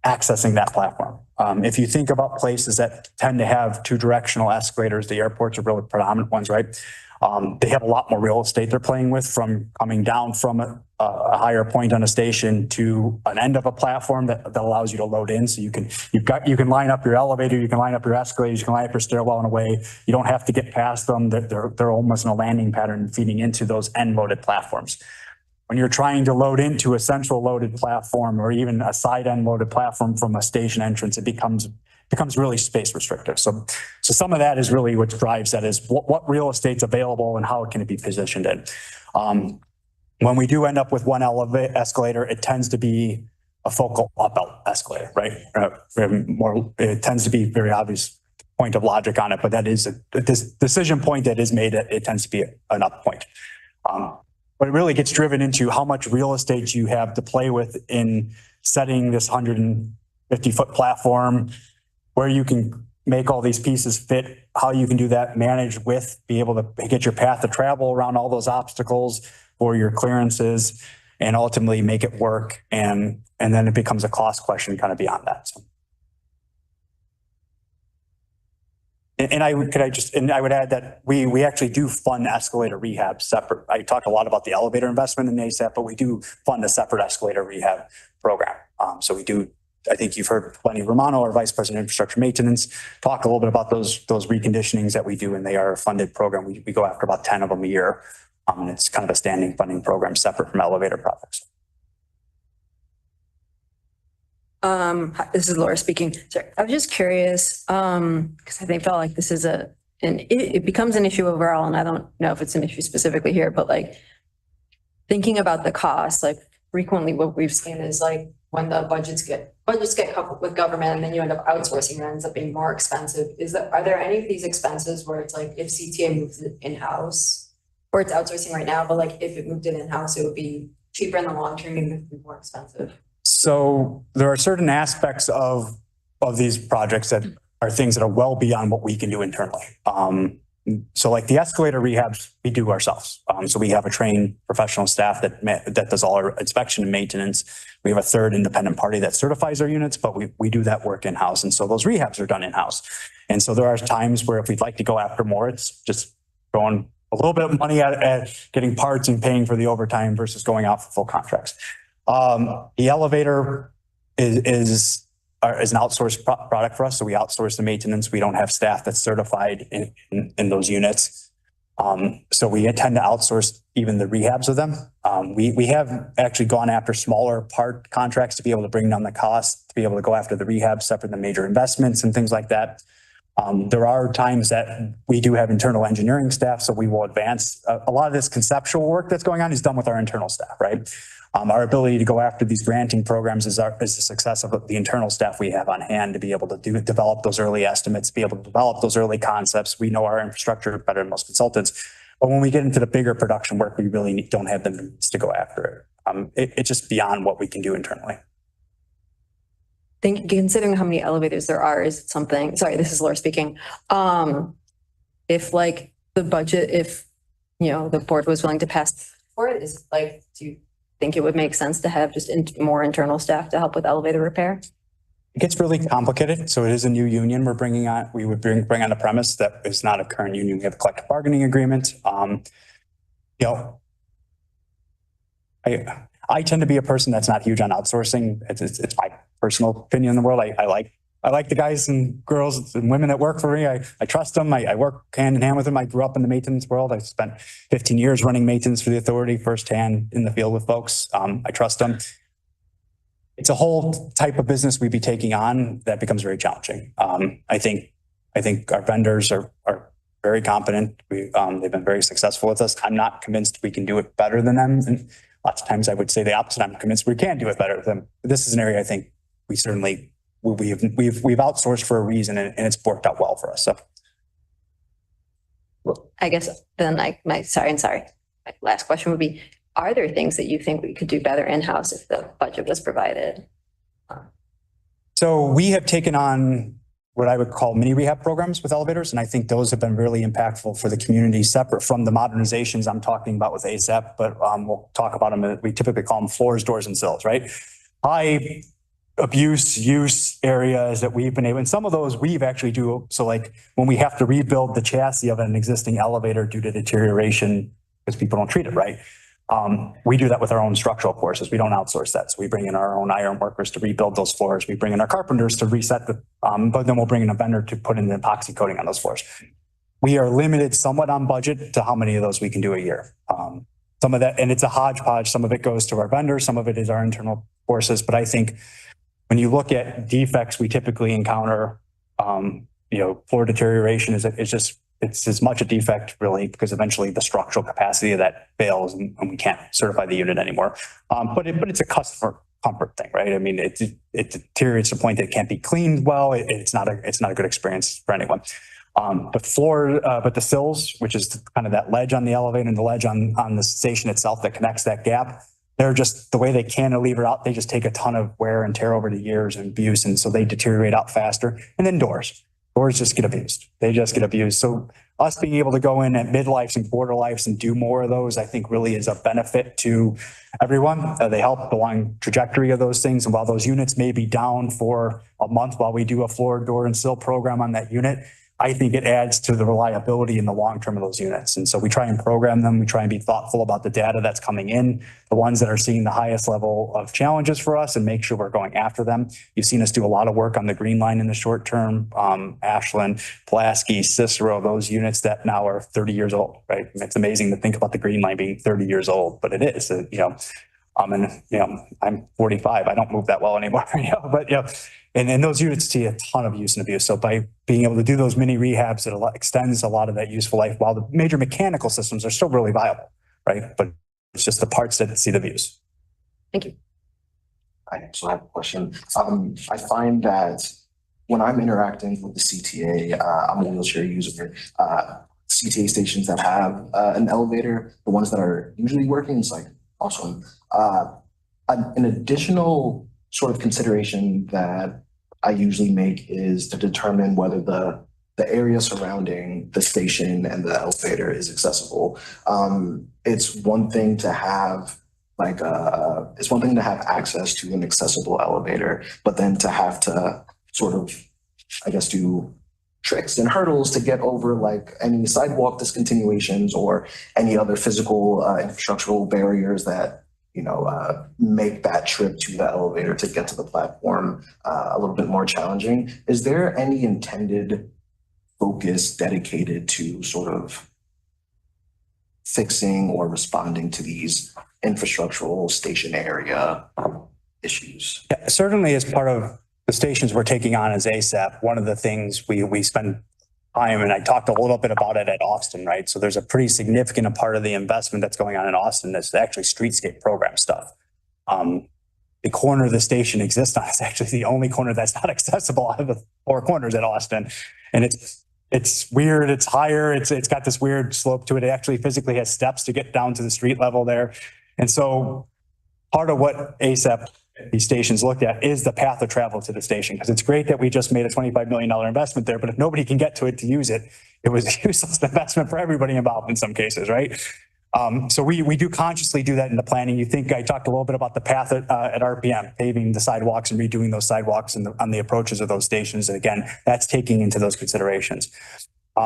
accessing that platform. If you think about places that tend to have two directional escalators, the airports are really predominant ones, right? They have a lot more real estate they're playing with from coming down from a higher point on a station to an end of a platform that allows you to load in. So you can line up your elevator, you can line up your escalators, you can line up your stairwell in a way you don't have to get past them. They're almost in a landing pattern feeding into those end loaded platforms. When you're trying to load into a central loaded platform or even a side end loaded platform from a station entrance, it becomes really space restrictive. So some of that is really what drives that is what real estate's available and how it be positioned in. When we do end up with one escalator, it tends to be a focal up escalator, right? It tends to be very obvious point of logic on it, but that is this decision point that is made, it tends to be an up point. But it really gets driven into how much real estate you have to play with in setting this 150-foot platform, where you can make all these pieces fit, how you can do that, manage with, be able to get your path of travel around all those obstacles or your clearances, and ultimately make it work. And then it becomes a cost question kind of beyond that. So. And I would add that we actually do fund escalator rehab separate. I talked a lot about the elevator investment in ASAP, but we do fund a separate escalator rehab program. So we do. I think you've heard Lenny Romano, our Vice President of Infrastructure Maintenance, talk a little bit about those reconditionings that we do, and they are a funded program. We go after about 10 of them a year. And it's kind of a standing funding program separate from elevator projects. This is Laura speaking. Sorry, I was just curious, because I felt like this is it becomes an issue overall, and I don't know if it's an issue specifically here, but like thinking about the cost, like frequently what we've seen is like when the budgets get coupled with government and then you end up outsourcing, it ends up being more expensive. Are there any of these expenses where it's like if CTA moves it in-house, or it's outsourcing right now, but like if it moved it in-house, it would be cheaper in the long term, even if it would be more expensive? So there are certain aspects of these projects that are things that are well beyond what we can do internally. So like the escalator rehabs, we do ourselves. So we have a trained professional staff that does all our inspection and maintenance. We have a third independent party that certifies our units, but we do that work in-house. And so those rehabs are done in-house. And so there are times where if we'd like to go after more, it's just throwing a little bit of money at getting parts and paying for the overtime versus going out for full contracts. The elevator is an outsourced product for us. So we outsource the maintenance. We don't have staff that's certified in those units. So we tend to outsource even the rehabs of them. We have actually gone after smaller part contracts to be able to bring down the cost, to be able to go after the rehab separate than major investments and things like that. There are times that we do have internal engineering staff, so we will advance. A lot of this conceptual work that's going on is done with our internal staff, right? Our ability to go after these granting programs is the success of the internal staff we have on hand to be able to develop those early estimates, be able to develop those early concepts. We know our infrastructure better than most consultants. But when we get into the bigger production work, we really don't have the means to go after it. It's just beyond what we can do internally. Considering how many elevators there are, is it something, sorry, this is Laura speaking. If like the budget, if, you know, the board was willing to pass for it, is like, do you think it would make sense to have just more internal staff to help with elevator repair? It gets really complicated. So it is a new union we're bringing on. We would bring on a premise that is not a current union. We have a collective bargaining agreement. You know, I tend to be a person that's not huge on outsourcing. It's my personal opinion in the world. I like the guys and girls and women that work for me. I trust them. I work hand in hand with them. I grew up in the maintenance world. I spent 15 years running maintenance for the authority firsthand in the field with folks. I trust them. It's a whole type of business we'd be taking on that becomes very challenging. I think our vendors are very competent. They've been very successful with us. I'm not convinced we can do it better than them. And lots of times I would say the opposite. I'm convinced we can do it better than them. But this is an area I think we've outsourced for a reason, and it's worked out well for us. So, well, I guess then my last question would be, are there things that you think we could do better in-house if the budget was provided? So we have taken on what I would call mini rehab programs with elevators, and I think those have been really impactful for the community, separate from the modernizations I'm talking about with ASAP, but we'll talk about them. We typically call them floors, doors, and sills, right? High abuse use areas that we've been able, and some of those we've actually do. So like when we have to rebuild the chassis of an existing elevator due to deterioration because people don't treat it right. We do that with our own structural forces. We don't outsource that. So we bring in our own iron workers to rebuild those floors. We bring in our carpenters to reset but then we'll bring in a vendor to put in the epoxy coating on those floors. We are limited somewhat on budget to how many of those we can do a year. Some of that, and it's a hodgepodge. Some of it goes to our vendors. Some of it is our internal forces. But I think when you look at defects we typically encounter, floor deterioration it's as much a defect really, because eventually the structural capacity of that fails and we can't certify the unit anymore. But it's a customer comfort thing, right? I mean, it deteriorates to the point that it can't be cleaned well. It's not a good experience for anyone. But the sills, which is kind of that ledge on the elevator and the ledge on the station itself that connects that gap, they're just the way they cantilever out. They just take a ton of wear and tear over the years and abuse. And so they deteriorate out faster. And then doors just get abused. They just get abused. So us being able to go in at midlifes and quarter lives and do more of those, I think really is a benefit to everyone. They help the long trajectory of those things. And while those units may be down for a month while we do a floor, door, and sill program on that unit, I think it adds to the reliability in the long term of those units. And so we try and program them. We try and be thoughtful about the data that's coming in, the ones that are seeing the highest level of challenges for us, and make sure we're going after them. You've seen us do a lot of work on the green line in the short term, Ashland, Pulaski, Cicero, those units that now are 30 years old, right? It's amazing to think about the green line being 30 years old, but it is, I'm 45. I don't move that well anymore, and those units see a ton of use and abuse. So by being able to do those mini rehabs, it extends a lot of that useful life while the major mechanical systems are still really viable, right? But it's just the parts that see the views. Thank you. I actually have a question. I find that when I'm interacting with the CTA, I'm a wheelchair user. CTA stations that have an elevator, the ones that are usually working, it's like awesome. An additional sort of consideration that I usually make is to determine whether the area surrounding the station and the elevator is accessible. It's one thing to have access to an accessible elevator, but then to have to sort of, I guess, do tricks and hurdles to get over like any sidewalk discontinuations or any other physical infrastructural barriers that make that trip to the elevator to get to the platform a little bit more challenging. Is there any intended focus dedicated to sort of fixing or responding to these infrastructural station area issues? Yeah, certainly as part of the stations we're taking on as ASAP, one of the things we spend time, and I talked a little bit about it at Austin, right? So there's a pretty significant part of the investment that's going on in Austin that's actually streetscape program stuff. the corner of the station exists on is actually the only corner that's not accessible out of the four corners at Austin. And it's weird, it's higher, it's got this weird slope to it. It actually physically has steps to get down to the street level there. And so part of what ASAP, these stations looked at, is the path of travel to the station. Because it's great that we just made a $25 million investment there, but if nobody can get to it to use it, it was a useless investment for everybody involved in some cases, right? So we do consciously do that in the planning. You think I talked a little bit about the path at RPM, paving the sidewalks and redoing those sidewalks and on the approaches of those stations. And again, that's taking into those considerations.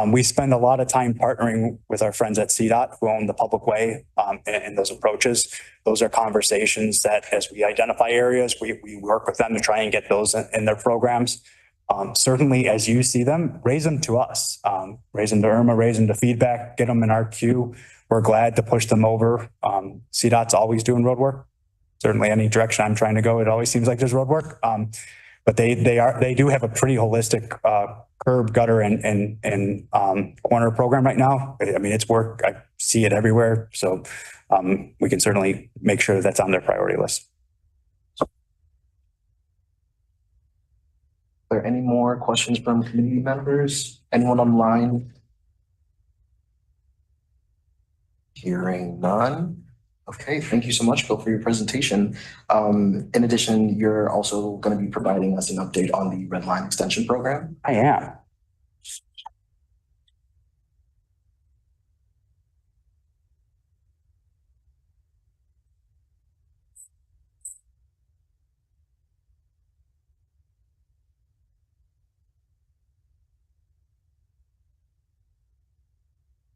We spend a lot of time partnering with our friends at CDOT who own the public way and those approaches. Those are conversations that as we identify areas, we work with them to try and get those in their programs. Certainly as you see them, raise them to us, raise them to IRMA, raise them to feedback, get them in our queue. We're glad to push them over. CDOT's always doing road work. Certainly any direction I'm trying to go, it always seems like there's road work. But they do have a pretty holistic curb, gutter and corner program right now. I mean, it's work. I see it everywhere. So we can certainly make sure that's on their priority list. Are there any more questions from community members? Anyone online? Hearing none. Okay, thank you so much, Bill, for your presentation. In addition, you're also going to be providing us an update on the Red Line Extension Program. I am.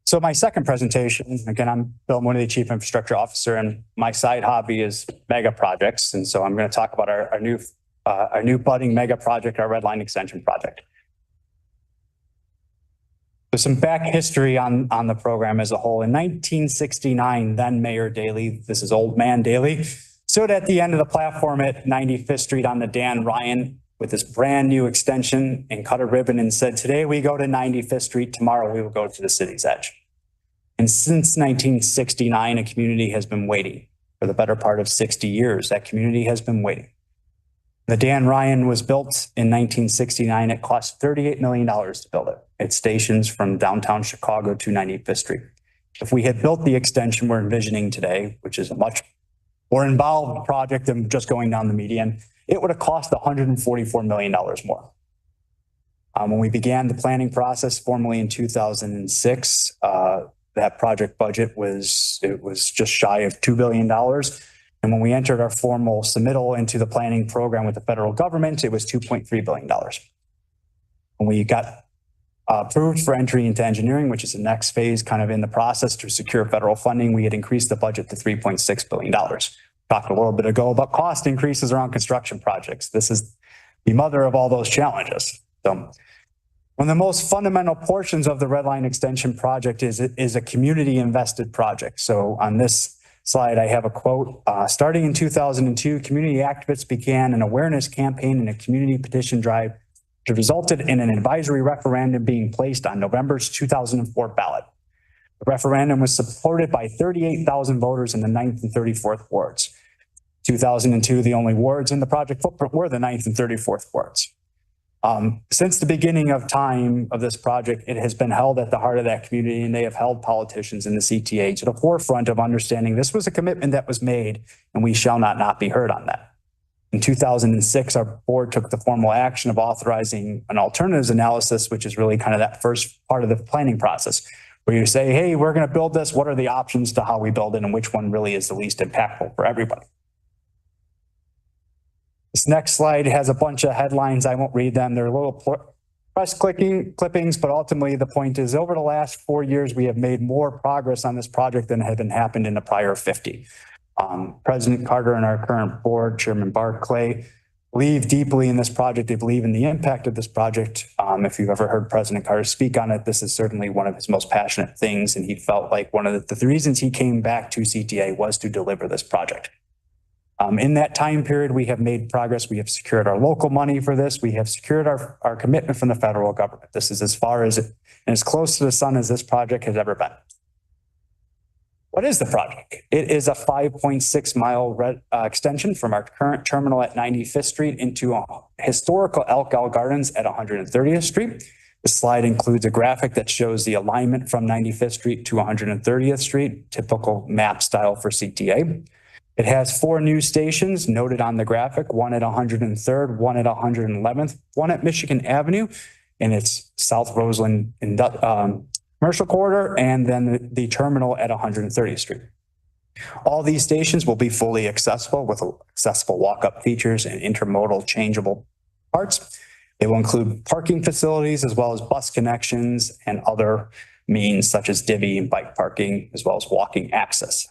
So my second presentation, again, I'm Bill Mooney, the Chief Infrastructure Officer, and my side hobby is mega projects. And so I'm going to talk about our new budding mega project, our Red Line Extension project. So some back history on the program as a whole. In 1969, then Mayor Daley, this is Old Man Daley, stood at the end of the platform at 95th Street on the Dan Ryan with this brand new extension and cut a ribbon and said, today we go to 95th Street, tomorrow we will go to the city's edge. And since 1969, a community has been waiting for the better part of 60 years. That community has been waiting. The Dan Ryan was built in 1969. It cost $38 million to build it. It stations from downtown Chicago to 95th Street. If we had built the extension we're envisioning today, which is a much more involved project than just going down the median, it would have cost $144 million more. When we began the planning process formally in 2006, that project budget was just shy of $2 billion. And when we entered our formal submittal into the planning program with the federal government, it was $2.3 billion. When we got approved for entry into engineering, which is the next phase kind of in the process to secure federal funding, we had increased the budget to $3.6 billion. Talked a little bit ago about cost increases around construction projects. This is the mother of all those challenges. So one of the most fundamental portions of the Red Line Extension project is a community invested project. So on this slide, I have a quote. Starting in 2002, community activists began an awareness campaign and a community petition drive that resulted in an advisory referendum being placed on November's 2004 ballot. The referendum was supported by 38,000 voters in the 9th and 34th wards. 2002, the only wards in the project footprint were the 9th and 34th wards. Since the beginning of time of this project, it has been held at the heart of that community, and they have held politicians in the CTA to the forefront of understanding this was a commitment that was made, and we shall not be heard on that. In 2006, our board took the formal action of authorizing an alternatives analysis, which is really kind of that first part of the planning process, where you say, hey, we're going to build this. What are the options to how we build it and which one really is the least impactful for everybody? This next slide has a bunch of headlines. I won't read them. They're little press clippings, but ultimately the point is over the last 4 years, we have made more progress on this project than had happened in the prior 50. President Carter and our current board, Chairman Barclay, believe deeply in this project. They believe in the impact of this project. If you've ever heard President Carter speak on it, this is certainly one of his most passionate things. And he felt like one of the reasons he came back to CTA was to deliver this project. In that time period, we have made progress. We have secured our local money for this. We have secured our commitment from the federal government. This is as far as and as close to the sun as this project has ever been. What is the project? It is a 5.6 mile extension from our current terminal at 95th Street into historical Elk Gardens at 130th Street. The slide includes a graphic that shows the alignment from 95th Street to 130th Street, typical map style for CTA. It has 4 new stations noted on the graphic, one at 103rd, one at 111th, one at Michigan Avenue, and it's South Roseland commercial corridor, and then the terminal at 130th Street. All these stations will be fully accessible with accessible walk-up features and intermodal changeable parts. They will include parking facilities as well as bus connections and other means such as divvy and bike parking, as well as walking access.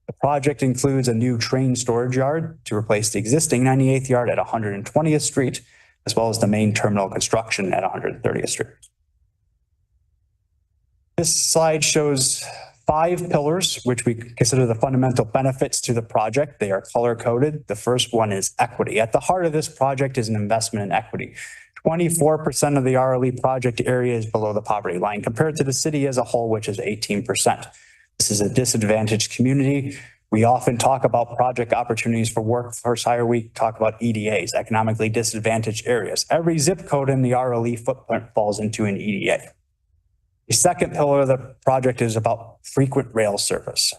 The project includes a new train storage yard to replace the existing 98th yard at 120th Street, as well as the main terminal construction at 130th Street. This slide shows 5 pillars, which we consider the fundamental benefits to the project. They are color coded. The first one is equity. At the heart of this project is an investment in equity. 24% of the RLE project area is below the poverty line compared to the city as a whole, which is 18%. This is a disadvantaged community. We often talk about project opportunities for workforce hire. We talk about EDAs, economically disadvantaged areas. Every zip code in the RLE footprint falls into an EDA. The second pillar of the project is about frequent rail service.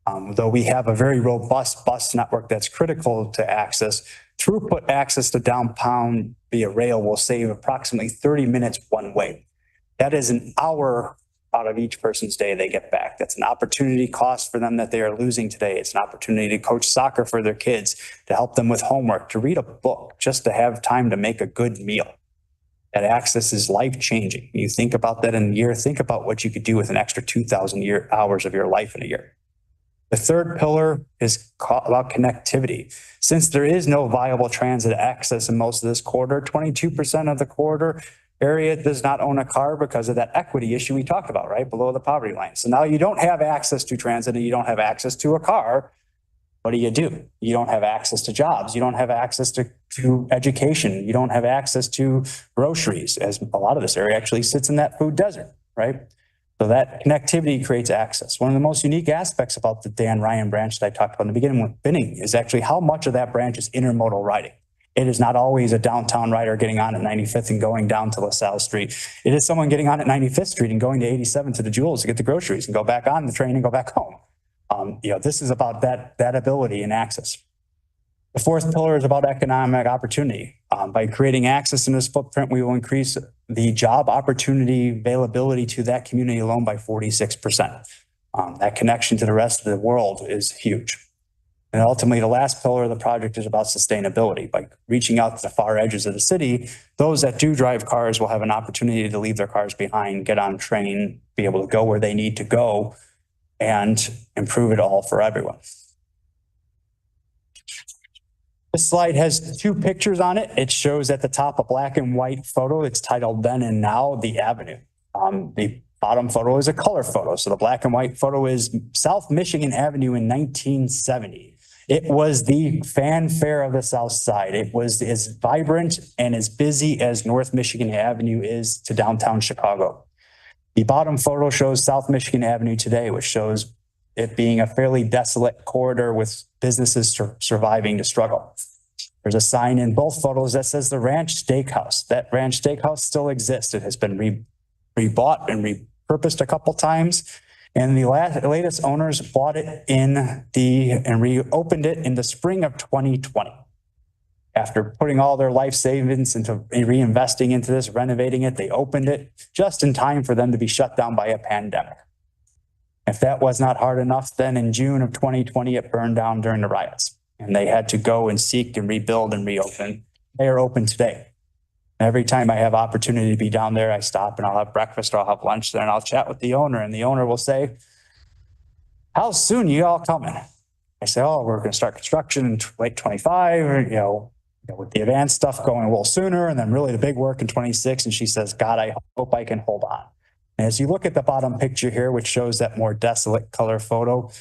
Though we have a very robust bus network that's critical to access, throughput access to downtown via rail will save approximately 30 minutes one way. That is an hour out of each person's day they get back. That's an opportunity cost for them that they are losing today. It's an opportunity to coach soccer for their kids, to help them with homework, to read a book, just to have time to make a good meal. That access is life-changing. You think about that in a year, think about what you could do with an extra 2,000 hours of your life in a year. The third pillar is about connectivity. Since there is no viable transit access in most of this corridor, 22% of the corridor area does not own a car because of that equity issue we talked about, right? Below the poverty line. So now you don't have access to transit and you don't have access to a car. What do? You don't have access to jobs. You don't have access to education. You don't have access to groceries, as a lot of this area actually sits in that food desert, right? So that connectivity creates access. One of the most unique aspects about the Dan Ryan branch that I talked about in the beginning is actually how much of that branch is intermodal riding. It is not always a downtown rider getting on at 95th and going down to LaSalle Street. It is someone getting on at 95th Street and going to 87 to the Jewels to get the groceries and go back on the train and go back home. This is about that ability and access. The fourth pillar is about economic opportunity. By creating access in this footprint, we will increase the job opportunity availability to that community alone by 46%. That connection to the rest of the world is huge. And ultimately, the last pillar of the project is about sustainability. By reaching out to the far edges of the city, those that do drive cars will have an opportunity to leave their cars behind, get on a train, be able to go where they need to go, and improve it all for everyone. This slide has 2 pictures on it. It shows at the top a black and white photo. It's titled Then and Now, the Avenue. The bottom photo is a color photo. So the black and white photo is South Michigan Avenue in 1970. It was the fanfare of the South Side. It was as vibrant and as busy as North Michigan Avenue is to downtown Chicago. The bottom photo shows South Michigan Avenue today, which shows it being a fairly desolate corridor with businesses surviving to struggle. There's a sign in both photos that says the Ranch Steakhouse. That Ranch Steakhouse still exists. It has been rebought and repurposed a couple times. And the latest owners bought it and reopened it in the spring of 2020. After putting all their life savings into reinvesting into this, renovating it, they opened it just in time for them to be shut down by a pandemic. If that was not hard enough, then in June of 2020, it burned down during the riots and they had to go and seek and rebuild and reopen. They are open today. Every time I have opportunity to be down there, I stop and I'll have breakfast or I'll have lunch there and I'll chat with the owner, and the owner will say, "How soon you all coming?" I say, "Oh, we're going to start construction in late 25, with the advanced stuff going a little sooner, and then really the big work in 26. And she says, "God, I hope I can hold on." And as you look at the bottom picture here, which shows that more desolate color photo,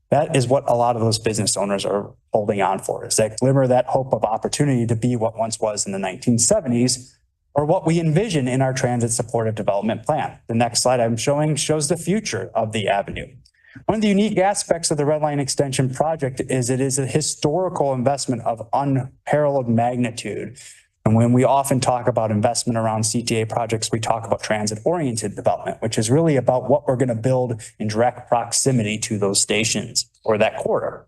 that is what a lot of those business owners are holding on for, is that glimmer, that hope of opportunity to be what once was in the 1970s, or what we envision in our transit supportive development plan. The next slide I'm showing shows the future of the avenue. One of the unique aspects of the Red Line Extension project is it is a historical investment of unparalleled magnitude. And when we often talk about investment around CTA projects, we talk about transit-oriented development, which is really about what we're going to build in direct proximity to those stations or that corridor.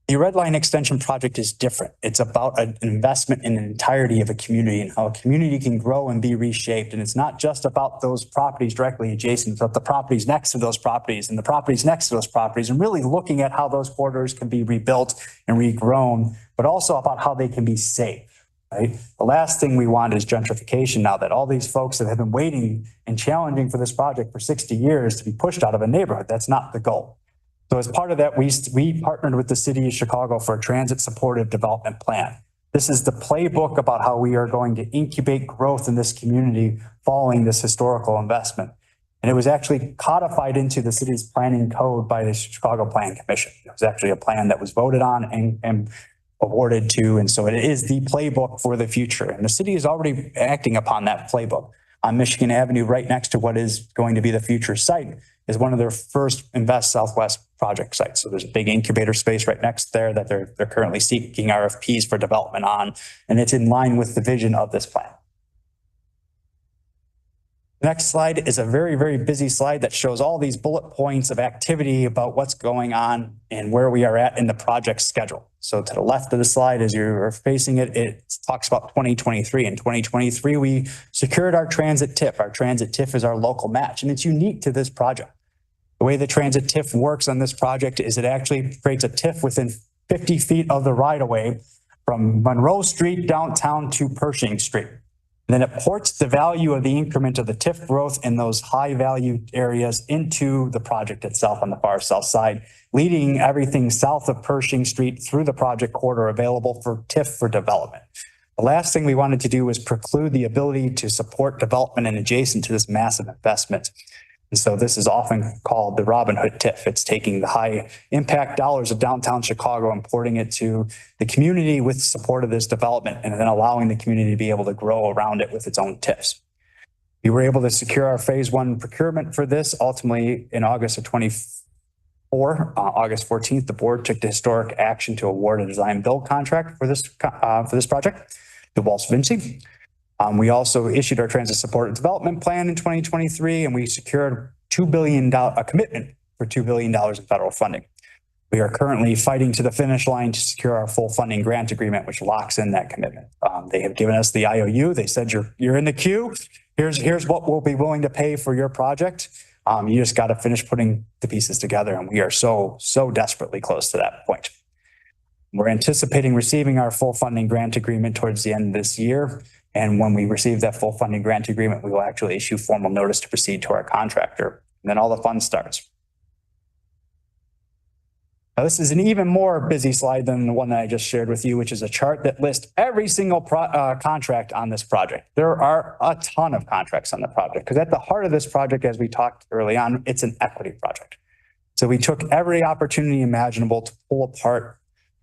The Red Line Extension project is different. It's about an investment in the entirety of a community and how a community can grow and be reshaped. And it's not just about those properties directly adjacent, but the properties next to those properties and the properties next to those properties, and really looking at how those corridors can be rebuilt and regrown, but also about how they can be safe, right? The last thing we want is gentrification now that all these folks that have been waiting and challenging for this project for 60 years to be pushed out of a neighborhood. That's not the goal. So as part of that, we partnered with the city of Chicago for a transit supportive development plan. This is the playbook about how we are going to incubate growth in this community following this historical investment. And it was actually codified into the city's planning code by the Chicago Plan Commission. It was actually a plan that was voted on and awarded to. And so it is the playbook for the future. And the city is already acting upon that playbook. On Michigan Avenue, right next to what is going to be the future site, is one of their first Invest Southwest project sites. So there's a big incubator space right next there that they're currently seeking RFPs for development on, and it's in line with the vision of this plan. The next slide is a very, very busy slide that shows all these bullet points of activity about what's going on and where we are at in the project schedule. So to the left of the slide, as you're facing it, it talks about 2023. In 2023, we secured our transit TIF. Our transit TIF is our local match, and it's unique to this project. The way the transit TIF works on this project is it actually creates a TIF within 50 feet of the right-of-way from Monroe Street downtown to Pershing Street. And then it ports the value of the increment of the TIF growth in those high-value areas into the project itself on the far south side, leading everything south of Pershing Street through the project corridor available for TIF for development. The last thing we wanted to do was preclude the ability to support development and adjacent to this massive investment. And so this is often called the Robin Hood TIF. It's taking the high impact dollars of downtown Chicago and porting it to the community with support of this development, and then allowing the community to be able to grow around it with its own TIFs. We were able to secure our phase one procurement for this ultimately in August of 24. August 14th, the board took the historic action to award a design build contract for this project to Walsh Vinci. We also issued our transit support and development plan in 2023, and we secured a commitment for $2 billion in federal funding. We are currently fighting to the finish line to secure our full funding grant agreement, which locks in that commitment. They have given us the IOU. They said, you're in the queue. Here's what we'll be willing to pay for your project. You just got to finish putting the pieces together, and we are so desperately close to that point. We're anticipating receiving our full funding grant agreement towards the end of this year. And when we receive that full funding grant agreement, we will actually issue formal notice to proceed to our contractor. And then all the fun starts. Now, this is an even more busy slide than the one that I just shared with you, which is a chart that lists every single contract on this project. There are a ton of contracts on the project because at the heart of this project, as we talked early on, it's an equity project. So we took every opportunity imaginable to pull apart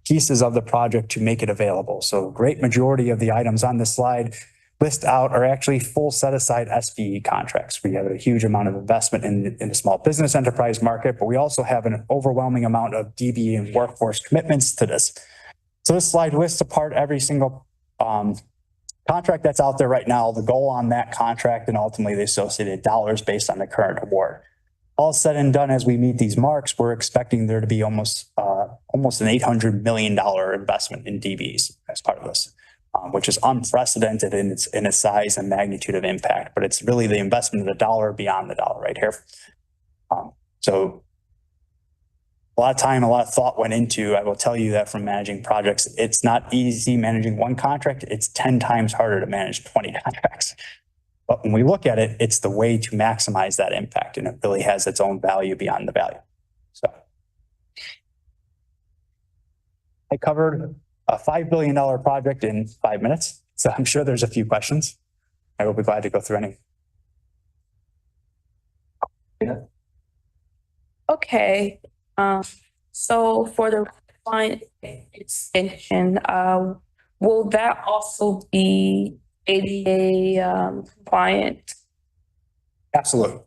pieces of the project to make it available. So a great majority of the items on this slide list out are actually full set-aside SBE contracts. We have a huge amount of investment in the small business enterprise market, but we also have an overwhelming amount of DB and workforce commitments to this. So this slide lists apart every single contract that's out there right now, the goal on that contract, and ultimately the associated dollars based on the current award. All said and done, as we meet these marks, we're expecting there to be almost an $800 million investment in DBs as part of this, which is unprecedented in its size and magnitude of impact. But it's really the investment of the dollar beyond the dollar right here. So a lot of time, a lot of thought went into, I will tell you that from managing projects, it's not easy managing one contract. It's 10 times harder to manage 20 contracts. But when we look at it, it's the way to maximize that impact, and it really has its own value beyond the value. So I covered a $5 billion project in 5 minutes, so I'm sure there's a few questions. I will be glad to go through any. Okay, so for the line extension, will that also be ADA compliant? Absolutely.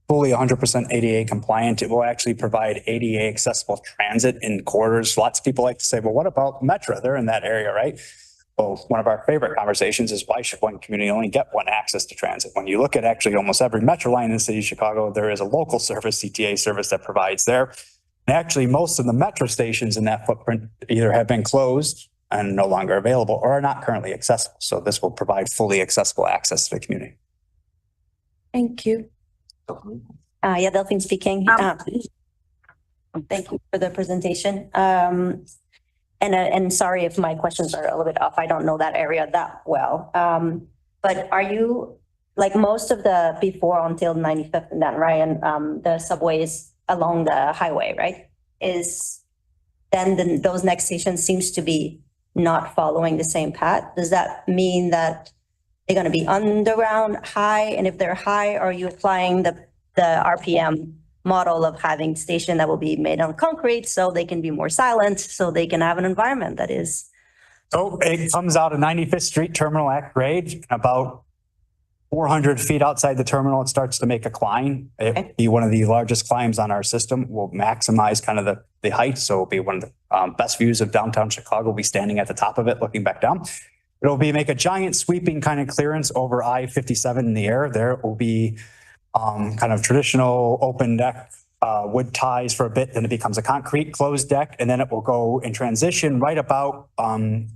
fully 100% ADA compliant. It will actually provide ADA accessible transit in corridors. Lots of people like to say, well, what about Metro? They're in that area, right? Well, one of our favorite conversations is why should one community only get one access to transit? When you look at actually almost every Metro line in the city of Chicago, there is a local service, CTA service that provides there. And actually, most of the Metro stations in that footprint either have been closed and no longer available or are not currently accessible. So this will provide fully accessible access to the community. Thank you. Yeah, Delphine speaking. Thank you for the presentation. And sorry if my questions are a little bit off. I don't know that area that well. But are you, like most of the before until 95th and then, right? And the subways along the highway, right? Those next stations seems to be not following the same path. Does that mean that they're going to be underground, high? And if they're high, are you applying the RPM model of having station that will be made on concrete so they can be more silent, so they can have an environment that is? So it comes out of 95th Street Terminal at grade, about 400 feet outside the terminal. It starts to make a climb. It'll be one of the largest climbs on our system. We'll maximize kind of the height. So it'll be one of the best views of downtown Chicago. We'll be standing at the top of it, looking back down. It'll be make a giant sweeping kind of clearance over I-57 in the air. There will be kind of traditional open deck wood ties for a bit, then it becomes a concrete closed deck, and then it will go in transition right about,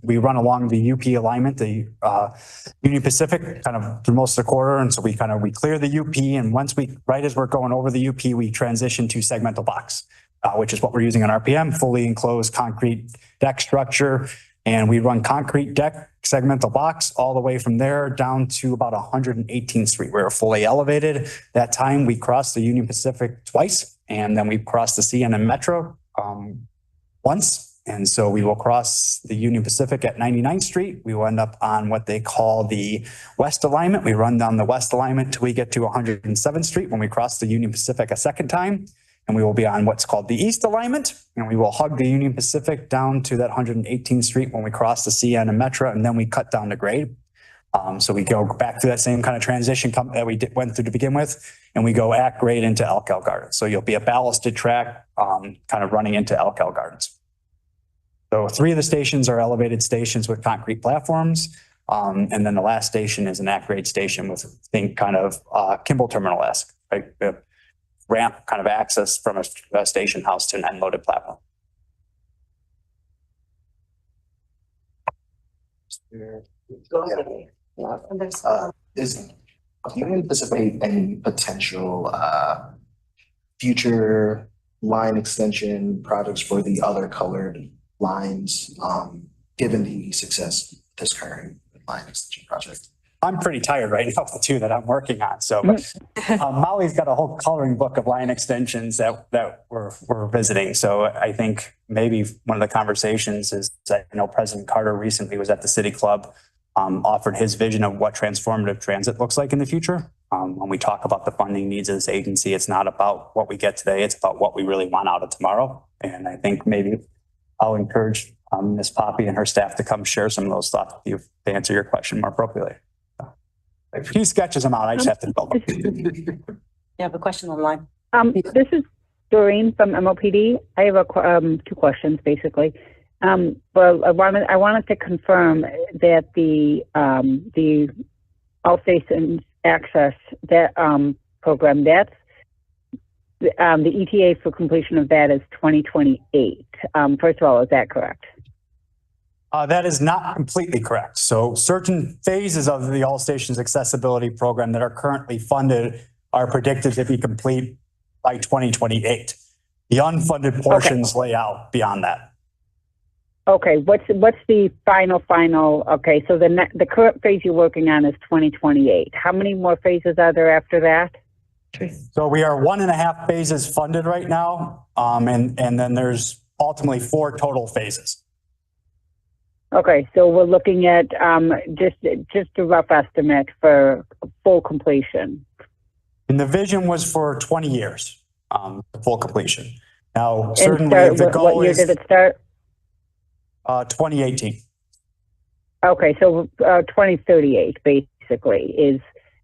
we run along the UP alignment, the Union Pacific kind of through most of the corridor. And so we clear the UP, and once right as we're going over the UP, we transition to segmental box, which is what we're using on RPM, fully enclosed concrete deck structure. And we run concrete deck, segmental box, all the way from there down to about 118th Street. We're fully elevated. That time we crossed the Union Pacific twice, and then we crossed the CN and Metro once. And so we will cross the Union Pacific at 99th Street. We will end up on what they call the West Alignment. We run down the West Alignment till we get to 107th Street when we cross the Union Pacific a second time. And we will be on what's called the East Alignment, and we will hug the Union Pacific down to that 118th Street when we cross the CN and Metro, and then we cut down to grade. So we go back to that same kind of transition that we went through to begin with, and we go at grade into Elk Gardens. So you'll be a ballasted track kind of running into Elk Gardens. So 3 of the stations are elevated stations with concrete platforms. And then the last station is an at grade station with, think kind of Kimball Terminal-esque, right? Ramp kind of access from a station house to an unloaded platform. Do you anticipate any potential future line extension projects for the other colored lines, given the success of this current line extension project? I'm pretty tired right now, the 2 that I'm working on. So Molly's got a whole coloring book of line extensions that we're visiting. So I think maybe one of the conversations is that, President Carter recently was at the City Club, offered his vision of what transformative transit looks like in the future. When we talk about the funding needs of this agency, it's not about what we get today, it's about what we really want out of tomorrow. And I think maybe I'll encourage Ms. Poppy and her staff to come share some of those thoughts with you to answer your question more appropriately. He sketches them out. I just have to build them. You have a question online. This is Doreen from MOPD. I have 2 questions basically. But I wanted to confirm that the All Stations Access that program, that's the ETA for completion of that is 2028. First of all, is that correct? That is not completely correct. So certain phases of the All Stations Accessibility Program that are currently funded are predicted to be complete by 2028. The unfunded portions lay out beyond that. Okay, what's the final? Okay, so the current phase you're working on is 2028. How many more phases are there after that? So we are 1.5 phases funded right now, and then there's ultimately 4 total phases. Okay, so we're looking at just a rough estimate for full completion. And the vision was for 20 years, full completion. Now, certainly the goal what year is did it start? 2018. Okay, so 2038 basically is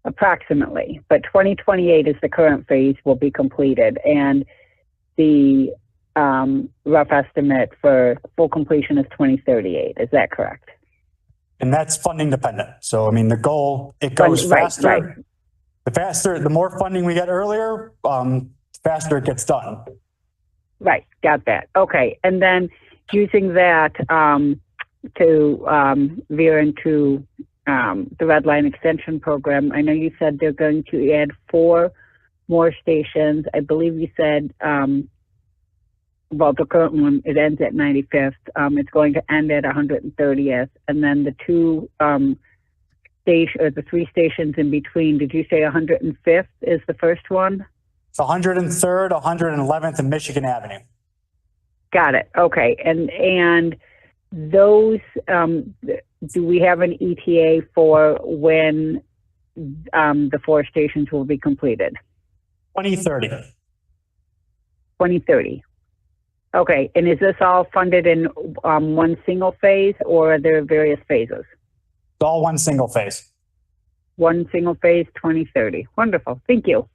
approximately, but 2028 is the current phase will be completed, and the rough estimate for full completion is 2038. Is that correct? And that's funding dependent. So, I mean, the goal, it goes faster. Right. The more funding we get earlier, faster it gets done. Right, got that. Okay, and then using that to veer into the Red Line Extension Program, I know you said they're going to add 4 more stations. I believe you said, well, the current one, it ends at 95th. It's going to end at 130th. And then the 3 stations in between, did you say 105th is the first one? It's 103rd, 111th, and Michigan Avenue. Got it. Okay. And those, do we have an ETA for when the 4 stations will be completed? 2030. 2030. Okay. And is this all funded in one single phase, or are there various phases? It's all one single phase. One single phase, 2030. Wonderful. Thank you.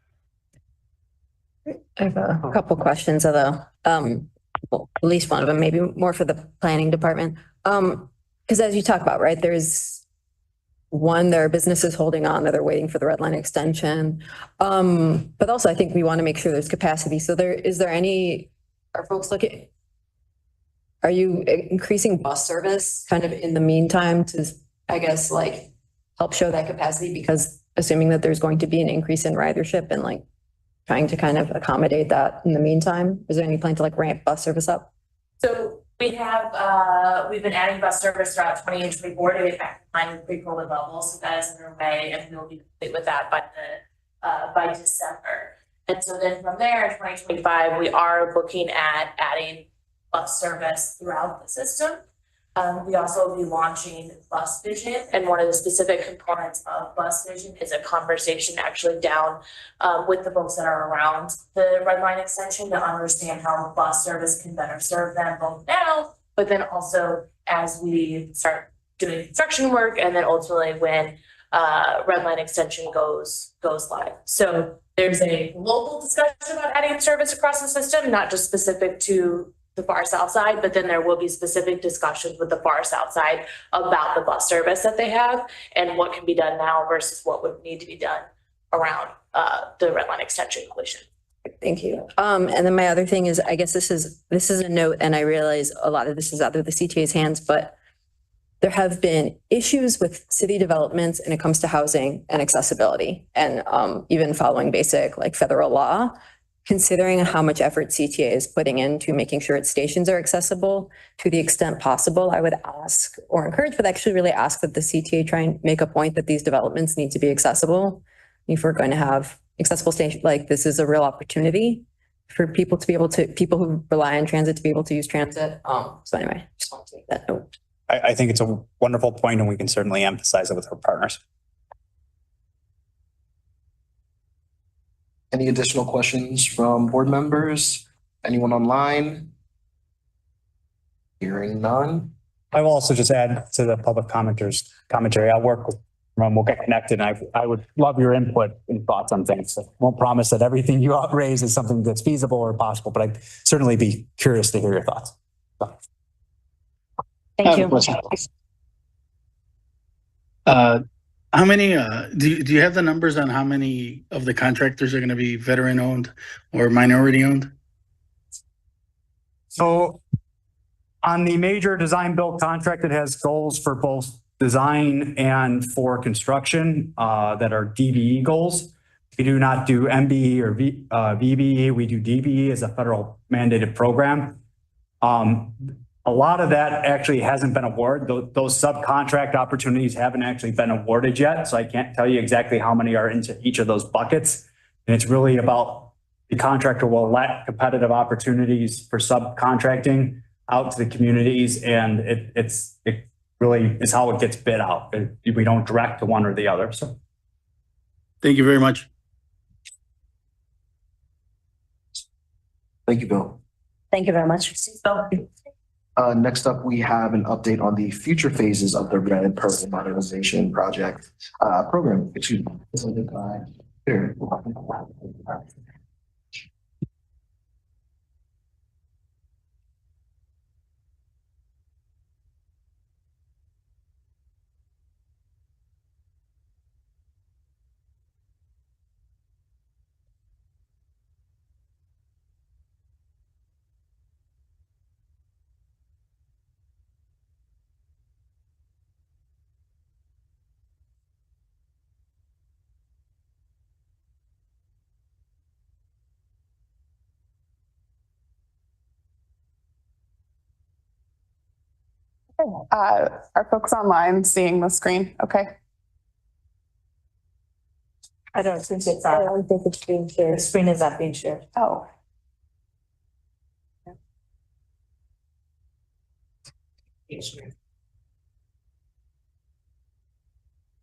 I have a couple questions, although, well, at least one of them, maybe more for the planning department. Because as you talk about, right, there are businesses holding on that they're waiting for the red line extension. But also I think we want to make sure there's capacity. So are you increasing bus service kind of in the meantime to, I guess, like help show that capacity? Because assuming that there's going to be an increase in ridership and like trying to kind of accommodate that in the meantime, is there any plan to like ramp bus service up? So we've been adding bus service throughout 2024 to get back in line with pre-COVID levels. So that is underway, and we'll be complete with that by December. And so then from there in 2025, we are looking at adding bus service throughout the system. We also will be launching Bus Vision, and one of the specific components of Bus Vision is a conversation actually down with the folks that are around the Red Line extension to understand how bus service can better serve them both now, but then also as we start doing construction work, and then ultimately when Red Line extension goes live. So there's a local discussion about adding service across the system, not just specific to the far south side, but then there will be specific discussions with the far south side about the bus service that they have and what can be done now versus what would need to be done around the Red Line extension completion. Thank you. And then my other thing is, I guess this is a note, and I realize a lot of this is out of the CTA's hands, but there have been issues with city developments when it comes to housing and accessibility, and even following basic like federal law. Considering how much effort CTA is putting into making sure its stations are accessible to the extent possible, I would ask or encourage, but actually really ask that the CTA try and make a point that these developments need to be accessible. If we're going to have accessible stations, like this is a real opportunity for people who rely on transit to be able to use transit. So anyway, just wanted to make that note. I think it's a wonderful point, and we can certainly emphasize it with our partners. Any additional questions from board members? Anyone online? Hearing none. I will also just add to the public commenters commentary. I'll work with we'll get connected. And I would love your input and thoughts on things. I won't promise that everything you raise is something that's feasible or possible, but I'd certainly be curious to hear your thoughts. Thank you. How many, do you have the numbers on how many of the contractors are going to be veteran owned or minority owned? So on the major design build contract, it has goals for both design and for construction that are DBE goals. We do not do MBE or VBE. We do DBE as a federal mandated program. A lot of that actually hasn't been awarded. Those subcontract opportunities haven't actually been awarded yet. So I can't tell you exactly how many are into each of those buckets. And it's really about the contractor will let competitive opportunities for subcontracting out to the communities. And it really is how it gets bid out. We don't direct to one or the other. So thank you very much. Thank you, Bill. Thank you very much. Next up, we have an update on the future phases of the Red and Purple Modernization Project, program, excuse me. Presented by Peter. Are folks online seeing the screen? Okay. I don't think it's, I don't think it's being the shared. screen is not being shared. Oh,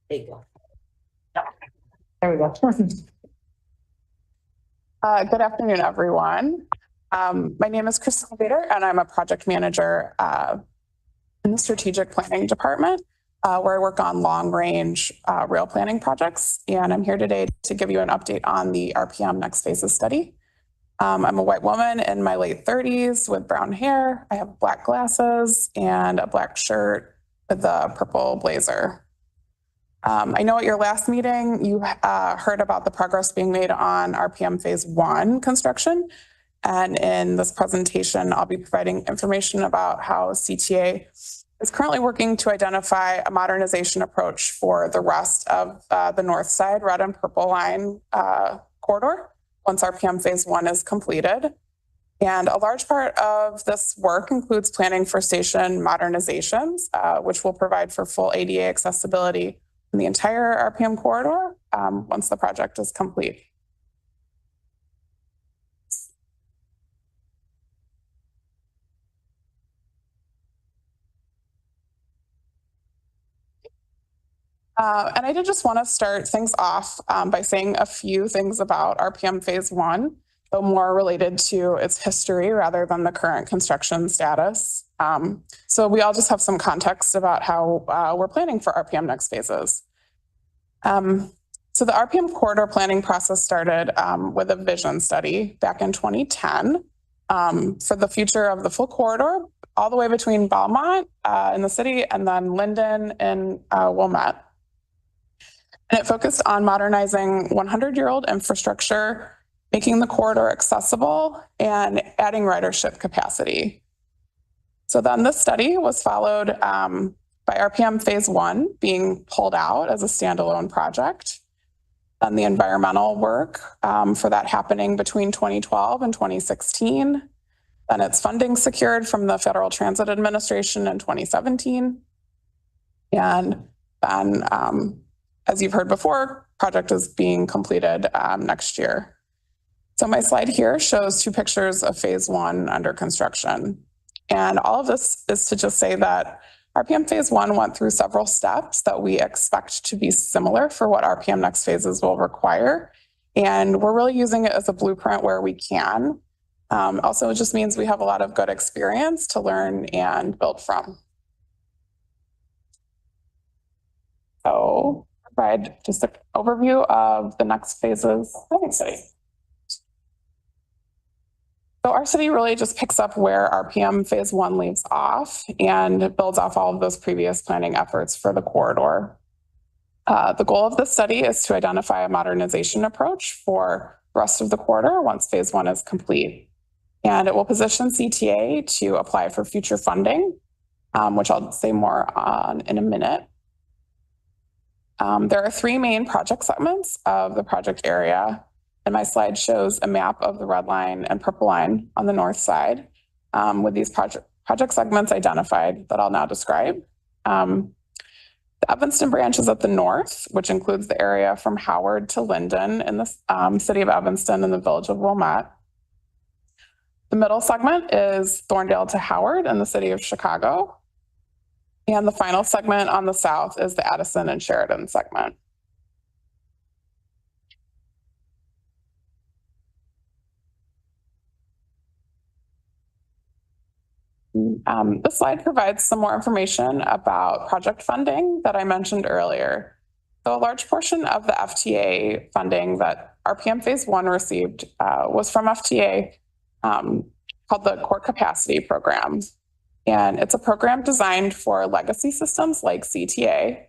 There you go. There we go. good afternoon, everyone. My name is Christina Bader, and I'm a project manager in the strategic planning department, where I work on long-range rail planning projects. And I'm here today to give you an update on the RPM Next Phases study. I'm a white woman in my late 30s with brown hair. I have black glasses and a black shirt with a purple blazer. I know at your last meeting, you heard about the progress being made on RPM Phase 1 construction. And in this presentation, I'll be providing information about how CTA is currently working to identify a modernization approach for the rest of the north side red and purple line corridor once RPM Phase 1 is completed. And a large part of this work includes planning for station modernizations, which will provide for full ADA accessibility in the entire RPM corridor once the project is complete. And I did just want to start things off by saying a few things about RPM Phase 1, though more related to its history rather than the current construction status. So we all just have some context about how we're planning for RPM Next Phases. So the RPM corridor planning process started with a vision study back in 2010 for the future of the full corridor, all the way between Belmont in the city and then Linden and Wilmette. And it focused on modernizing 100-year-old infrastructure, making the corridor accessible, and adding ridership capacity. So then this study was followed by RPM Phase 1 being pulled out as a standalone project, and the environmental work for that happening between 2012 and 2016. Then its funding secured from the Federal Transit Administration in 2017. And then, as you've heard before, project is being completed next year. So my slide here shows two pictures of Phase 1 under construction. And all of this is to just say that RPM Phase 1 went through several steps that we expect to be similar for what RPM Next Phases will require. And we're really using it as a blueprint where we can. Also, it just means we have a lot of good experience to learn and build from. So provide just an overview of the Next Phases planning study. So our city really just picks up where RPM Phase 1 leaves off and builds off all of those previous planning efforts for the corridor. The goal of this study is to identify a modernization approach for the rest of the corridor once Phase 1 is complete. And it will position CTA to apply for future funding, which I'll say more on in a minute. There are three main project segments of the project area. And my slide shows a map of the red line and purple line on the north side with these project segments identified that I'll now describe. The Evanston branch is at the north, which includes the area from Howard to Linden in the city of Evanston and the village of Wilmette. The middle segment is Thorndale to Howard in the city of Chicago. And the final segment on the south is the Addison and Sheridan segment. This slide provides some more information about project funding that I mentioned earlier. So a large portion of the FTA funding that RPM Phase 1 received was from FTA called the Core Capacity Program. And it's a program designed for legacy systems like CTA.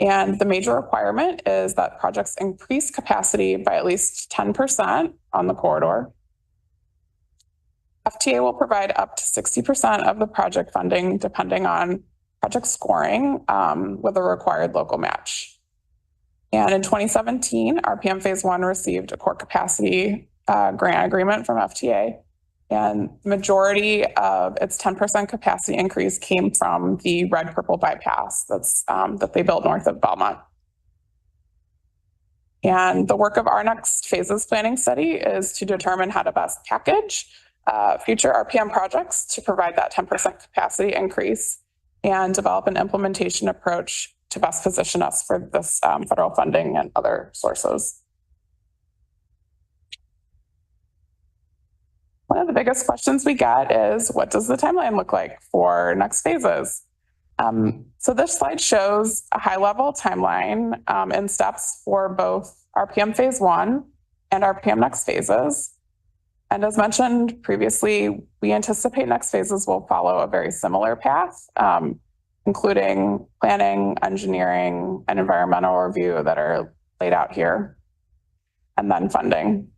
And the major requirement is that projects increase capacity by at least 10% on the corridor. FTA will provide up to 60% of the project funding, depending on project scoring, with a required local match. And in 2017, RPM Phase 1 received a core capacity grant agreement from FTA. And the majority of its 10% capacity increase came from the red purple bypass that they built north of Belmont. And the work of our next phases planning study is to determine how to best package future RPM projects to provide that 10% capacity increase and develop an implementation approach to best position us for this federal funding and other sources. One of the biggest questions we get is, what does the timeline look like for next phases? So this slide shows a high-level timeline in steps for both RPM Phase 1 and RPM Next Phases. And as mentioned previously, we anticipate next phases will follow a very similar path, including planning, engineering, and environmental review that are laid out here, and then funding.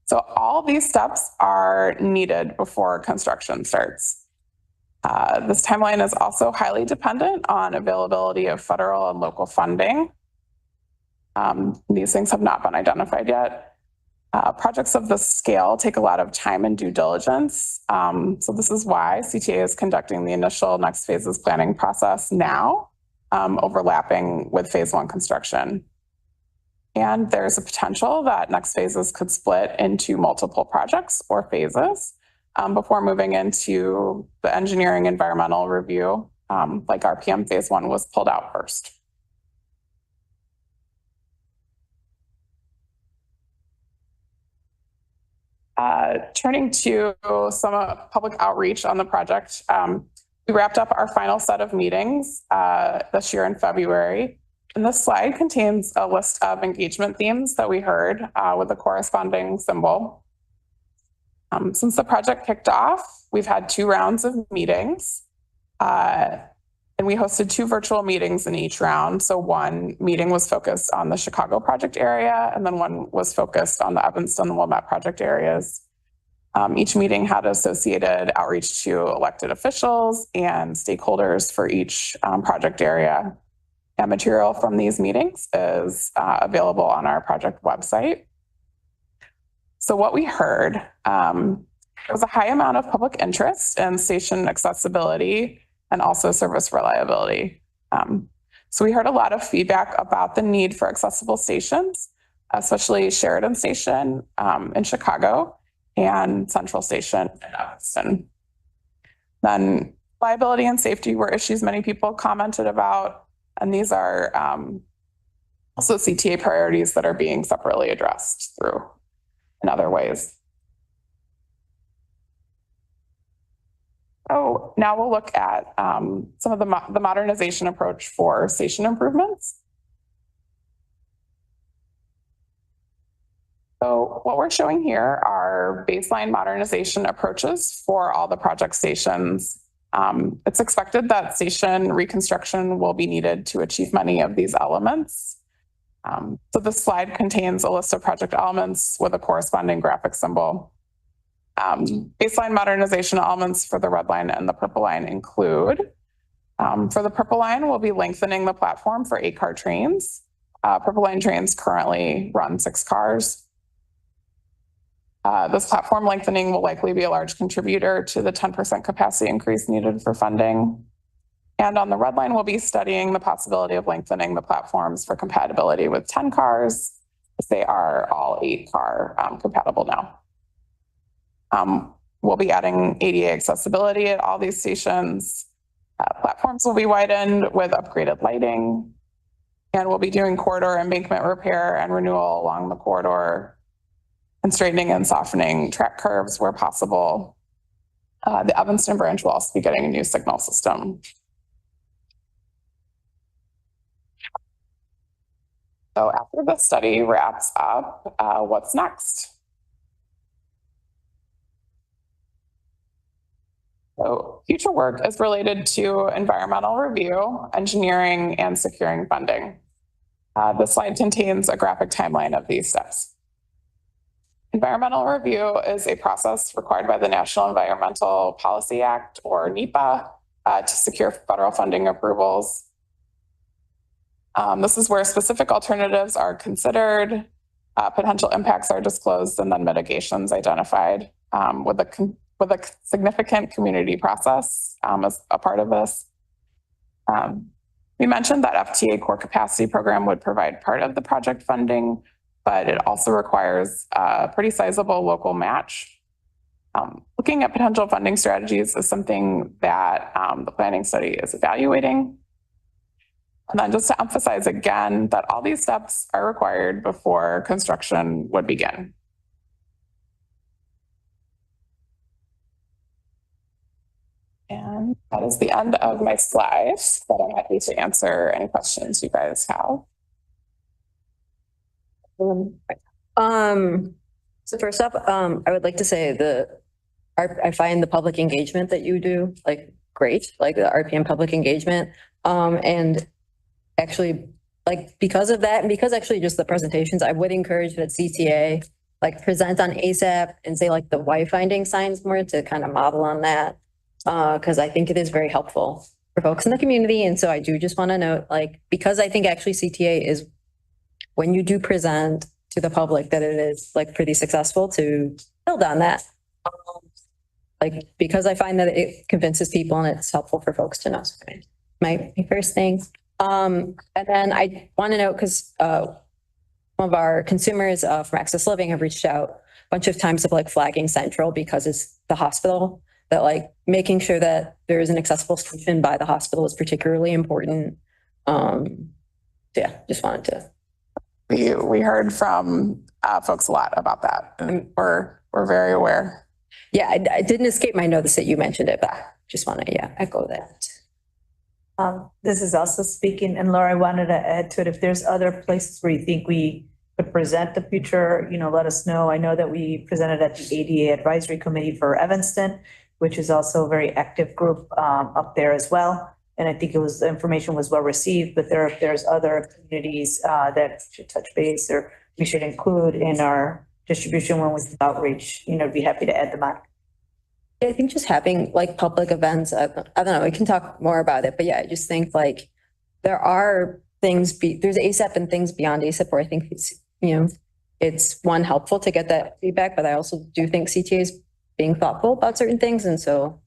So all these steps are needed before construction starts. This timeline is also highly dependent on availability of federal and local funding. These things have not been identified yet. Projects of this scale take a lot of time and due diligence. So this is why CTA is conducting the initial next phases planning process now, overlapping with Phase 1 construction. And there's a potential that next phases could split into multiple projects or phases before moving into the engineering environmental review, like RPM Phase 1 was pulled out first. Turning to some public outreach on the project, we wrapped up our final set of meetings this year in February. And this slide contains a list of engagement themes that we heard with the corresponding symbol. Since the project kicked off, we've had 2 rounds of meetings, and we hosted 2 virtual meetings in each round. So one meeting was focused on the Chicago project area, and then one was focused on the Evanston and Wilmette project areas. Each meeting had associated outreach to elected officials and stakeholders for each project area. And material from these meetings is available on our project website. So what we heard was a high amount of public interest in station accessibility and also service reliability. So we heard a lot of feedback about the need for accessible stations, especially Sheridan Station in Chicago and Central Station in Evanston. Then liability and safety were issues many people commented about, and these are also CTA priorities that are being separately addressed through in other ways. So now we'll look at some of the modernization approach for station improvements. So what we're showing here are baseline modernization approaches for all the project stations. It's expected that station reconstruction will be needed to achieve many of these elements. So this slide contains a list of project elements with a corresponding graphic symbol. Baseline modernization elements for the red line and the purple line include, for the purple line, we'll be lengthening the platform for 8-car trains. Purple line trains currently run 6 cars. This platform lengthening will likely be a large contributor to the 10% capacity increase needed for funding. And on the red line, we'll be studying the possibility of lengthening the platforms for compatibility with 10 cars, as they are all 8-car compatible now. We'll be adding ADA accessibility at all these stations. Platforms will be widened with upgraded lighting, and we'll be doing corridor embankment repair and renewal along the corridor, and straightening and softening track curves where possible. The Evanston branch will also be getting a new signal system. So after the study wraps up, what's next? So future work is related to environmental review, engineering, and securing funding. This slide contains a graphic timeline of these steps. Environmental review is a process required by the National Environmental Policy Act, or NEPA, to secure federal funding approvals. This is where specific alternatives are considered, potential impacts are disclosed, and then mitigations identified with a significant community process as a part of this. We mentioned that FTA Core Capacity Program would provide part of the project funding, but it also requires a pretty sizable local match. Looking at potential funding strategies is something that the planning study is evaluating. And then just to emphasize again that all these steps are required before construction would begin. And that is the end of my slides, but I'm happy to answer any questions you guys have. So first up, I would like to say I find the public engagement that you do like great, like the RPM public engagement. And actually, like because of that, and because actually just the presentations, I would encourage that CTA like present on ASAP and say like the why finding signs more to kind of model on that. Because I think it is very helpful for folks in the community. And so I do just want to note, like, because I think actually CTA is, when you do present to the public, that it is like pretty successful to build on that. Like, because I find that it convinces people and it's helpful for folks to know. So my first thing. And then I want to note, because some of our consumers from Access Living have reached out a bunch of times of like flagging Central because it's the hospital, that like making sure that there is an accessible solution by the hospital is particularly important. Yeah, just wanted to. We heard from folks a lot about that, and we're very aware. Yeah, I didn't escape my notice that you mentioned it, but just want to echo that. This is also speaking, and Laura, I wanted to add to it. If there's other places where you think we could present the future, let us know. I know that we presented at the ADA Advisory Committee for Evanston, which is also a very active group up there as well. And I think the information was well received, but if there's other communities that should touch base or we should include in our distribution when we do outreach, be happy to add them on. Yeah, I think just having like public events, I don't know, we can talk more about it, but yeah, I just think like there are things, there's ASAP and things beyond ASAP where I think it's, it's one, helpful to get that feedback, but I also do think CTA is being thoughtful about certain things. And so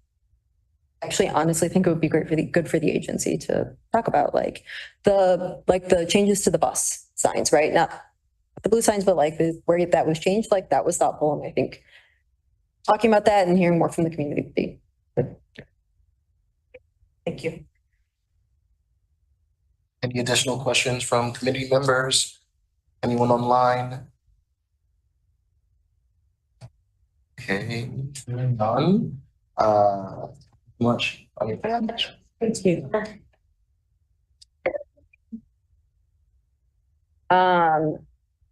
actually, honestly, I think it would be good for the agency to talk about like the changes to the bus signs, right? Not the blue signs, but like where that was changed, like that was thoughtful. And I think talking about that and hearing more from the community would be good. Thank you. Any additional questions from committee members? Anyone online? Okay, none. Much. Thank you.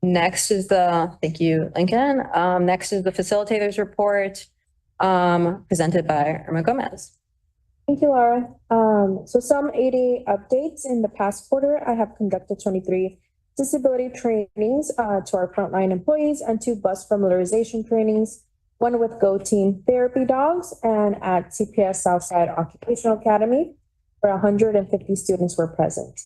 Next is thank you, Lincoln. Next is the facilitators report, presented by Irma Gomez. Thank you, Laura. So some ADA updates. In the past quarter, I have conducted 23 disability trainings to our frontline employees and 2 bus familiarization trainings, one with Go Team Therapy Dogs and at CPS Southside Occupational Academy, where 150 students were present.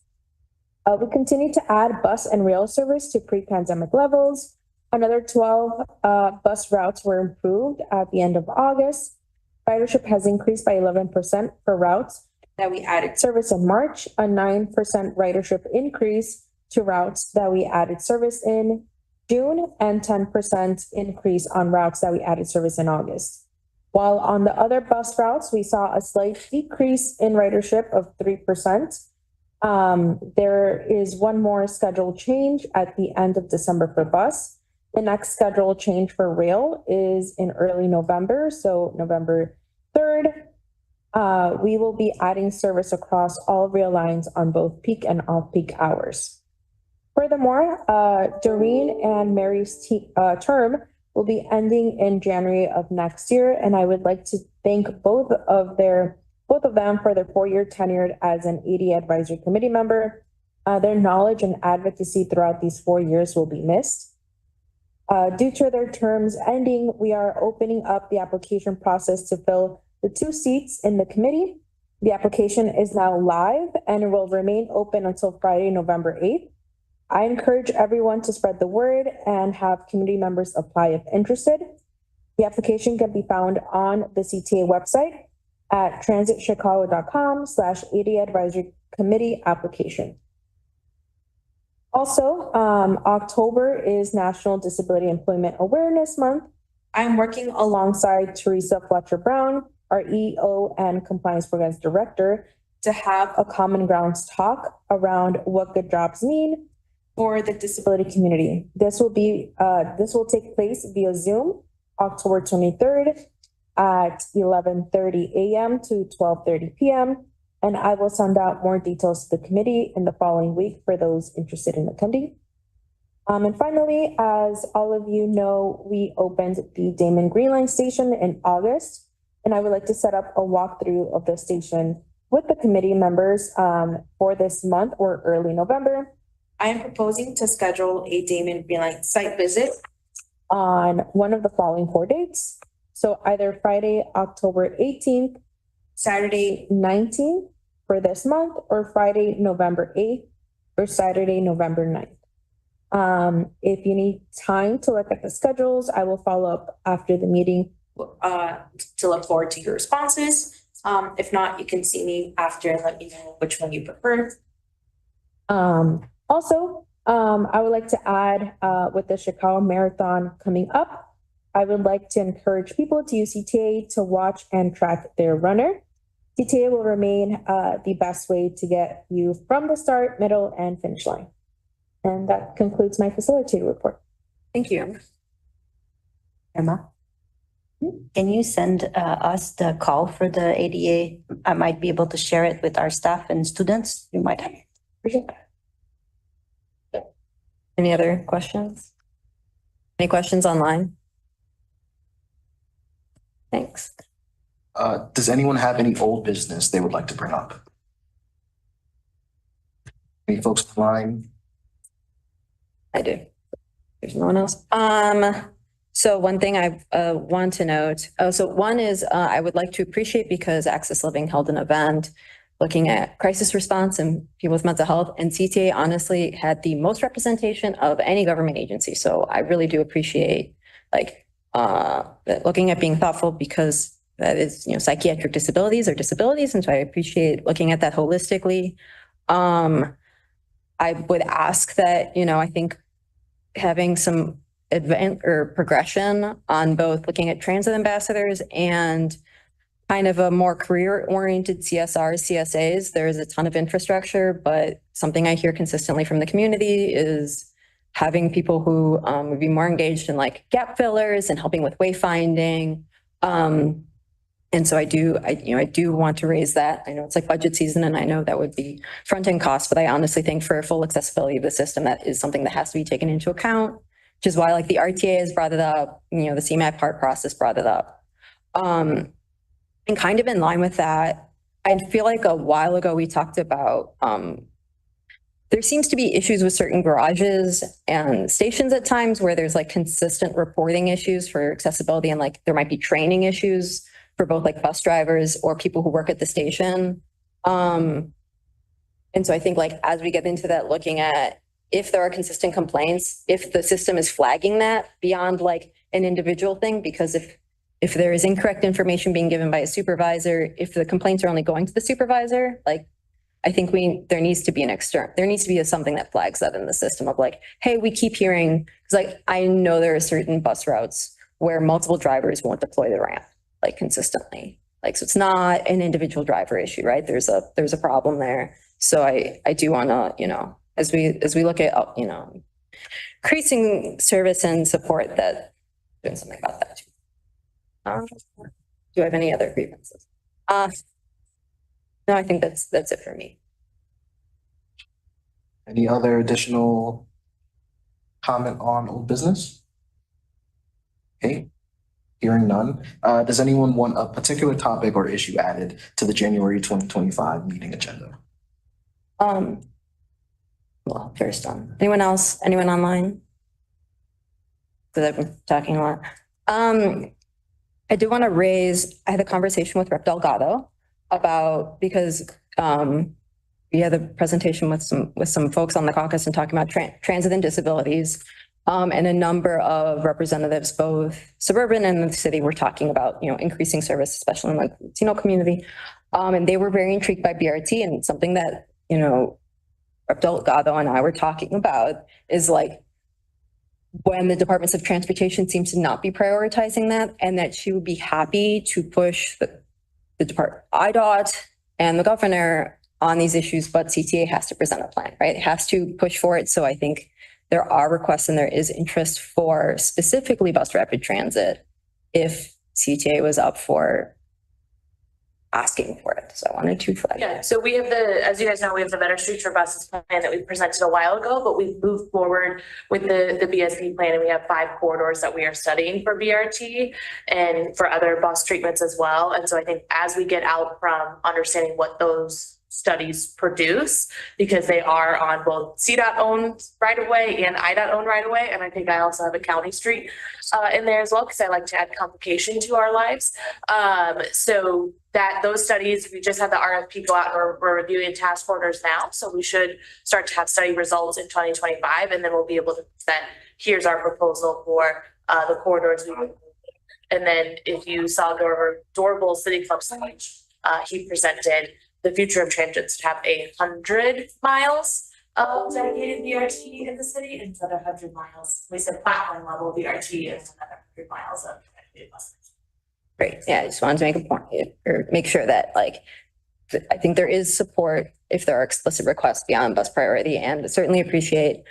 We continue to add bus and rail service to pre-pandemic levels. Another 12 bus routes were improved at the end of August. Ridership has increased by 11% for routes that we added service in March, a 9% ridership increase to routes that we added service in June, and 10% increase on routes that we added service in August. While on the other bus routes, we saw a slight decrease in ridership of 3%. There is one more scheduled change at the end of December for bus. The next scheduled change for rail is in early November, so November We will be adding service across all rail lines on both peak and off-peak hours. Furthermore, Doreen and Mary's term will be ending in January of next year, and I would like to thank both of them for their 4-year tenure as an ADA Advisory Committee member. Their knowledge and advocacy throughout these 4 years will be missed. Due to their terms ending, we are opening up the application process to fill the 2 seats in the committee. The application is now live and will remain open until Friday, November 8th. I encourage everyone to spread the word and have community members apply if interested. The application can be found on the CTA website at transitchicago.com/ADA Advisory Committee application. Also, October is National Disability Employment Awareness Month. I'm working alongside Teresa Fletcher Brown, our EO and Compliance Programs Director, to have a common grounds talk around what good jobs mean for the disability community. This will take place via Zoom, October 23rd at 11:30 a.m. to 12:30 p.m. And I will send out more details to the committee in the following week for those interested in attending. And finally, as all of you know, we opened the Damon Green Line station in August, and I would like to set up a walkthrough of the station with the committee members for this month or early November. I am proposing to schedule a Damon Green Line site visit on one of the following 4 dates. So either Friday, October 18th, Saturday 19th for this month, or Friday, November 8th, or Saturday, November 9th. If you need time to look at the schedules, I will follow up after the meeting to look forward to your responses. If not, you can see me after and let me know which one you prefer. Also, I would like to add with the Chicago Marathon coming up, I would like to encourage people to use CTA to watch and track their runner. CTA will remain the best way to get you from the start, middle, and finish line. And that concludes my facilitator report. Thank you. Emma, can you send us the call for the ADA? I might be able to share it with our staff and students. You might have. Appreciate that. Any other questions? Any questions online? Thanks. Does anyone have any old business they would like to bring up? Any folks online? I do. There's no one else. So one thing I want to note, so one is I would like to appreciate, because Access Living held an event looking at crisis response and people with mental health, and CTA honestly had the most representation of any government agency. So I really do appreciate looking at being thoughtful, because that is, psychiatric disabilities are disabilities. And so I appreciate looking at that holistically. I would ask that, I think having some advance or progression on both looking at transit ambassadors and kind of a more career-oriented CSRs, CSAs. There's a ton of infrastructure, but something I hear consistently from the community is having people who would be more engaged in gap fillers and helping with wayfinding. And so I do want to raise that. I know it's budget season, and I know that would be front-end costs, but I honestly think for full accessibility of the system, that is something that has to be taken into account, which is why the RTA has brought it up, the CMAQ part process brought it up. And kind of in line with that, I feel like a while ago we talked about, there seems to be issues with certain garages and stations at times where there's consistent reporting issues for accessibility, and there might be training issues for both bus drivers or people who work at the station. And so I think as we get into that, looking at if there are consistent complaints, if the system is flagging that beyond an individual thing, because if there is incorrect information being given by a supervisor, if the complaints are only going to the supervisor, I think there needs to be something that flags that in the system of hey, we keep hearing, because I know there are certain bus routes where multiple drivers won't deploy the ramp consistently. So it's not an individual driver issue, right? There's a problem there. So I do want to, as we look at, increasing service and support, that doing something about that too. Do I have any other grievances? No, I think that's it for me. Any other additional comment on old business? Okay, hearing none. Does anyone want a particular topic or issue added to the January 2025 meeting agenda? Well, first on. Anyone else? Anyone online? Because I've been talking a lot. I do want to raise, I had a conversation with Rep. Delgado about, because we had a presentation with some folks on the caucus and talking about transit and disabilities. And a number of representatives, both suburban and the city, were talking about, increasing service, especially in like the Latino community. And they were very intrigued by BRT, and something that, Rep. Delgado and I were talking about is like when the departments of transportation seems to not be prioritizing that, and that she would be happy to push the department, IDOT and the governor on these issues, but CTA has to present a plan, right? It has to push for it. So I think there are requests and there is interest for specifically bus rapid transit if CTA was up for asking for it. So I wanted to flag. Yeah, so we have as you guys know, we have the Better Streets for Buses plan that we presented a while ago, but we've moved forward with the BSB plan, and we have 5 corridors that we are studying for BRT and for other bus treatments as well. And so I think as we get out from understanding what those studies produce, because they are on both CDOT owned right of way and IDOT owned right of way. And I think I also have a county street in there as well, because I like to add complication to our lives. So that those studies, we just had the RFP go out, and we're reviewing task orders now. So we should start to have study results in 2025, and then we'll be able to present, here's our proposal for the corridors. And then if you saw Governor Dorble's City Club speech, he presented the future of transit to have 100 miles of dedicated BRT in the city instead of 100 miles. We said platform level BRT is another 100 miles of dedicated buses. Great. Yeah, I just wanted to make a point or make sure that I think there is support if there are explicit requests beyond bus priority, and certainly appreciate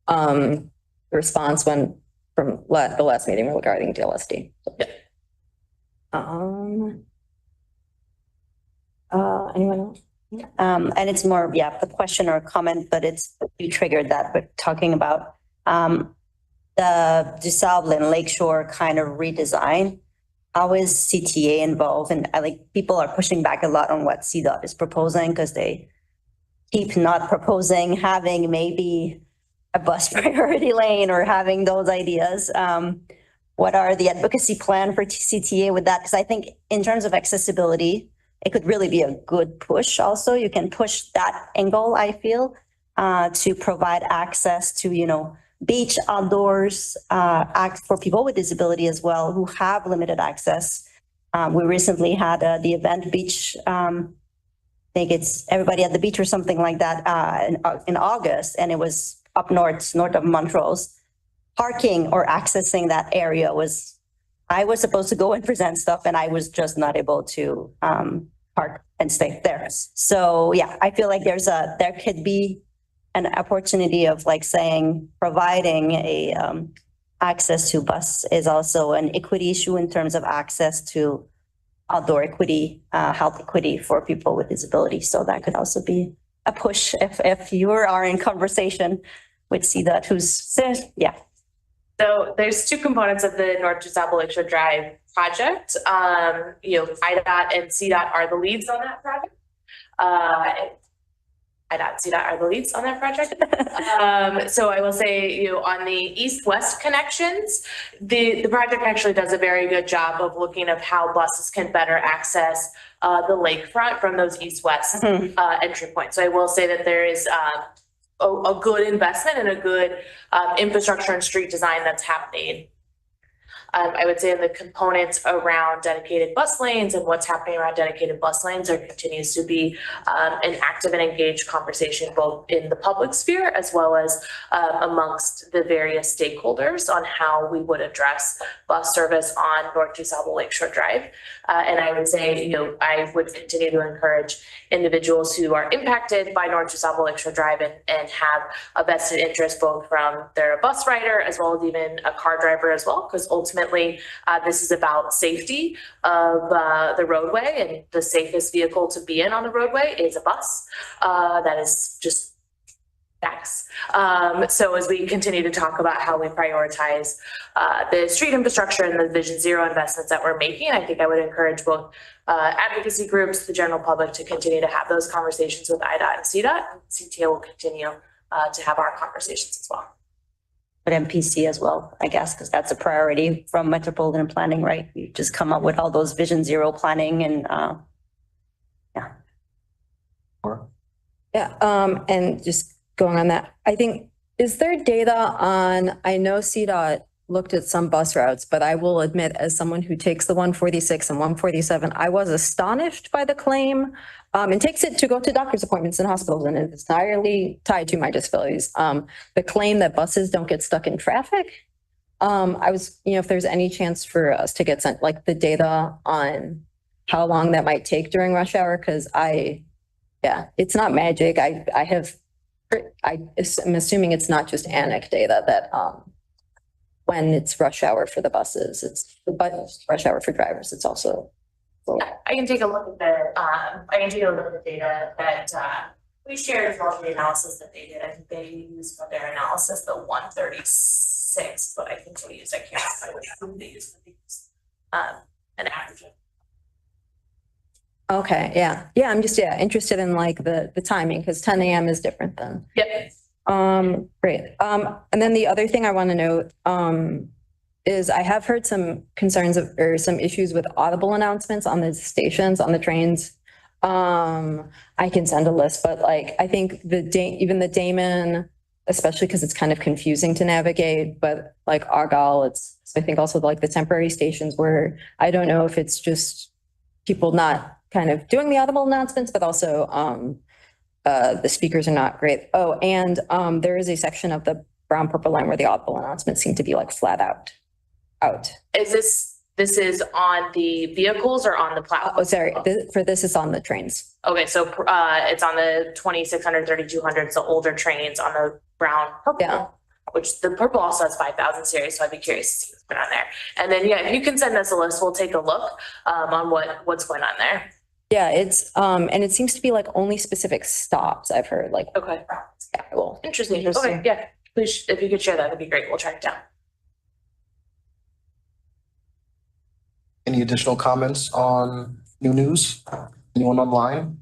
the response from the last meeting regarding DLSD. Yeah. Anyone else? And it's more, a question or a comment, but you triggered that, but talking about the DuSable and Lakeshore kind of redesign. How is CTA involved? And people are pushing back a lot on what CDOT is proposing, because they keep not proposing having maybe a bus priority lane or having those ideas. What are the advocacy plan for CTA with that? Because I think in terms of accessibility, it could really be a good push. Also, you can push that angle, I feel, to provide access to, beach, outdoors, for people with disability as well, who have limited access. We recently had the event beach, I think it's Everybody at the Beach or something like that, in August, and it was up north of Montrose. Parking or accessing that area I was supposed to go and present stuff, and I was just not able to park and stay there. So yeah, I feel like there could be an opportunity of providing a access to bus is also an equity issue in terms of access to outdoor equity, health equity for people with disabilities. So that could also be a push if you are in conversation with CDOT, yeah. So there's 2 components of the North DuSable Lakeshore Drive project. IDOT and CDOT are the leads on that project. CDOT are the leads on that project. So I will say, on the east-west connections, the project actually does a very good job of looking at how buses can better access the lakefront from those east-west entry points. So I will say that there is a good investment and a good infrastructure and street design that's happening. I would say in the components around dedicated bus lanes and what's happening around dedicated bus lanes, there continues to be an active and engaged conversation both in the public sphere as well as amongst the various stakeholders on how we would address bus service on North DuSable Lakeshore Drive. And I would say, I would continue to encourage individuals who are impacted by North DuSable Lakeshore Drive and have a vested interest both from their bus rider as well as even a car driver as well, because ultimately, this is about safety of the roadway, and the safest vehicle to be in on the roadway is a bus. That is just facts. So as we continue to talk about how we prioritize the street infrastructure and the Vision Zero investments that we're making, I think I would encourage both advocacy groups, the general public, to continue to have those conversations with IDOT and CDOT. And CTA will continue to have our conversations as well. But MPC as well, I guess, because that's a priority from metropolitan planning, right? You just come up with all those Vision Zero planning and and just going on that, I think, is there data on, I know CDOT looked at some bus routes, but I will admit, as someone who takes the 146 and 147, I was astonished by the claim, and takes it to go to doctor's appointments and hospitals, and it's entirely tied to my disabilities. The claim that buses don't get stuck in traffic. I was, if there's any chance for us to get sent like the data on how long that might take during rush hour, because it's not magic. I'm assuming it's not just ANAC data that when it's rush hour for the buses, it's rush hour for drivers. It's also. I can take a look at the data that we shared as well as the analysis that they did. I think they used for their analysis the 136, but I think they used, I can't remember which one they used, an average. Okay, yeah. I'm just interested in like the timing, because 10 a.m. is different than. Yep. Great. And then the other thing I want to note is I have heard some concerns or some issues with audible announcements on the stations, on the trains. I can send a list, but like I think even the Damon, especially because it's kind of confusing to navigate, but like Argyle, I think also like the temporary stations where I don't know if it's just people not kind of doing the audible announcements, but also the speakers are not great. Oh, and there is a section of the brown purple line where the audible announcements seem to be like flat out. Is this is on the vehicles or on the platform? Oh, sorry. For this is on the trains. Okay, so it's on the 2600, 3200, so older trains on the brown purple, which the purple also has 5000 series. So I'd be curious to see what's going on there. And then, if you can send us a list, we'll take a look on what's going on there. Yeah, it's and it seems to be like only specific stops I've heard. Like, okay, well, interesting. Okay, yeah, please, if you could share that, that'd be great. We'll track it down. Any additional comments on new news? Anyone online?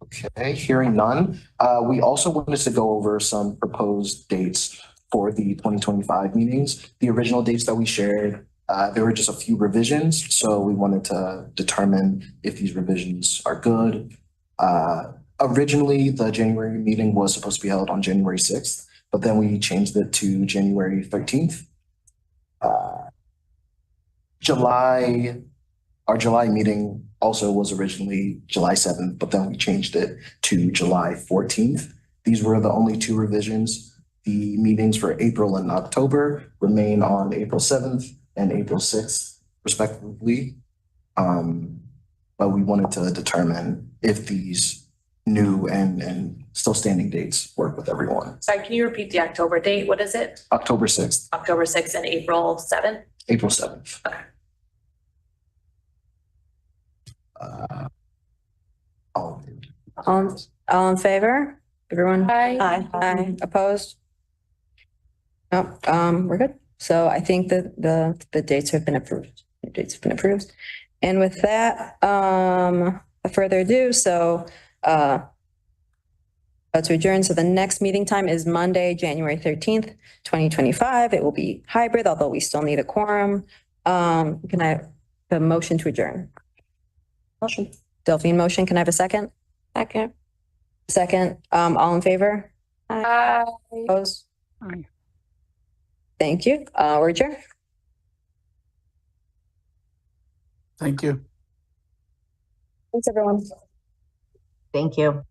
Okay, hearing none. We also wanted to go over some proposed dates for the 2025 meetings. The original dates that we shared, there were just a few revisions, so we wanted to determine if these revisions are good. Originally, the January meeting was supposed to be held on January 6th, but then we changed it to January 13th. Our July meeting also was originally July 7th, but then we changed it to July 14th. These were the only two revisions. The meetings for April and October remain on April 7th and April 6th, respectively. But we wanted to determine if these new and still standing dates work with everyone. Sorry, can you repeat the October date? What is it? October 6th. October 6th and April 7th? April 7th. Okay. All in favor? Everyone? Aye. Aye. Opposed? No, we're good. So I think that the dates have been approved. The dates have been approved. And with that, without further ado, to adjourn. So the next meeting time is Monday, January 13th, 2025. It will be hybrid, although we still need a quorum. Can I have a motion to adjourn? Motion. Delphine motion. Can I have a second? Second. Second. All in favor? Aye. Opposed? Aye. Thank you. We're adjourned. Thank you. Thanks, everyone. Thank you.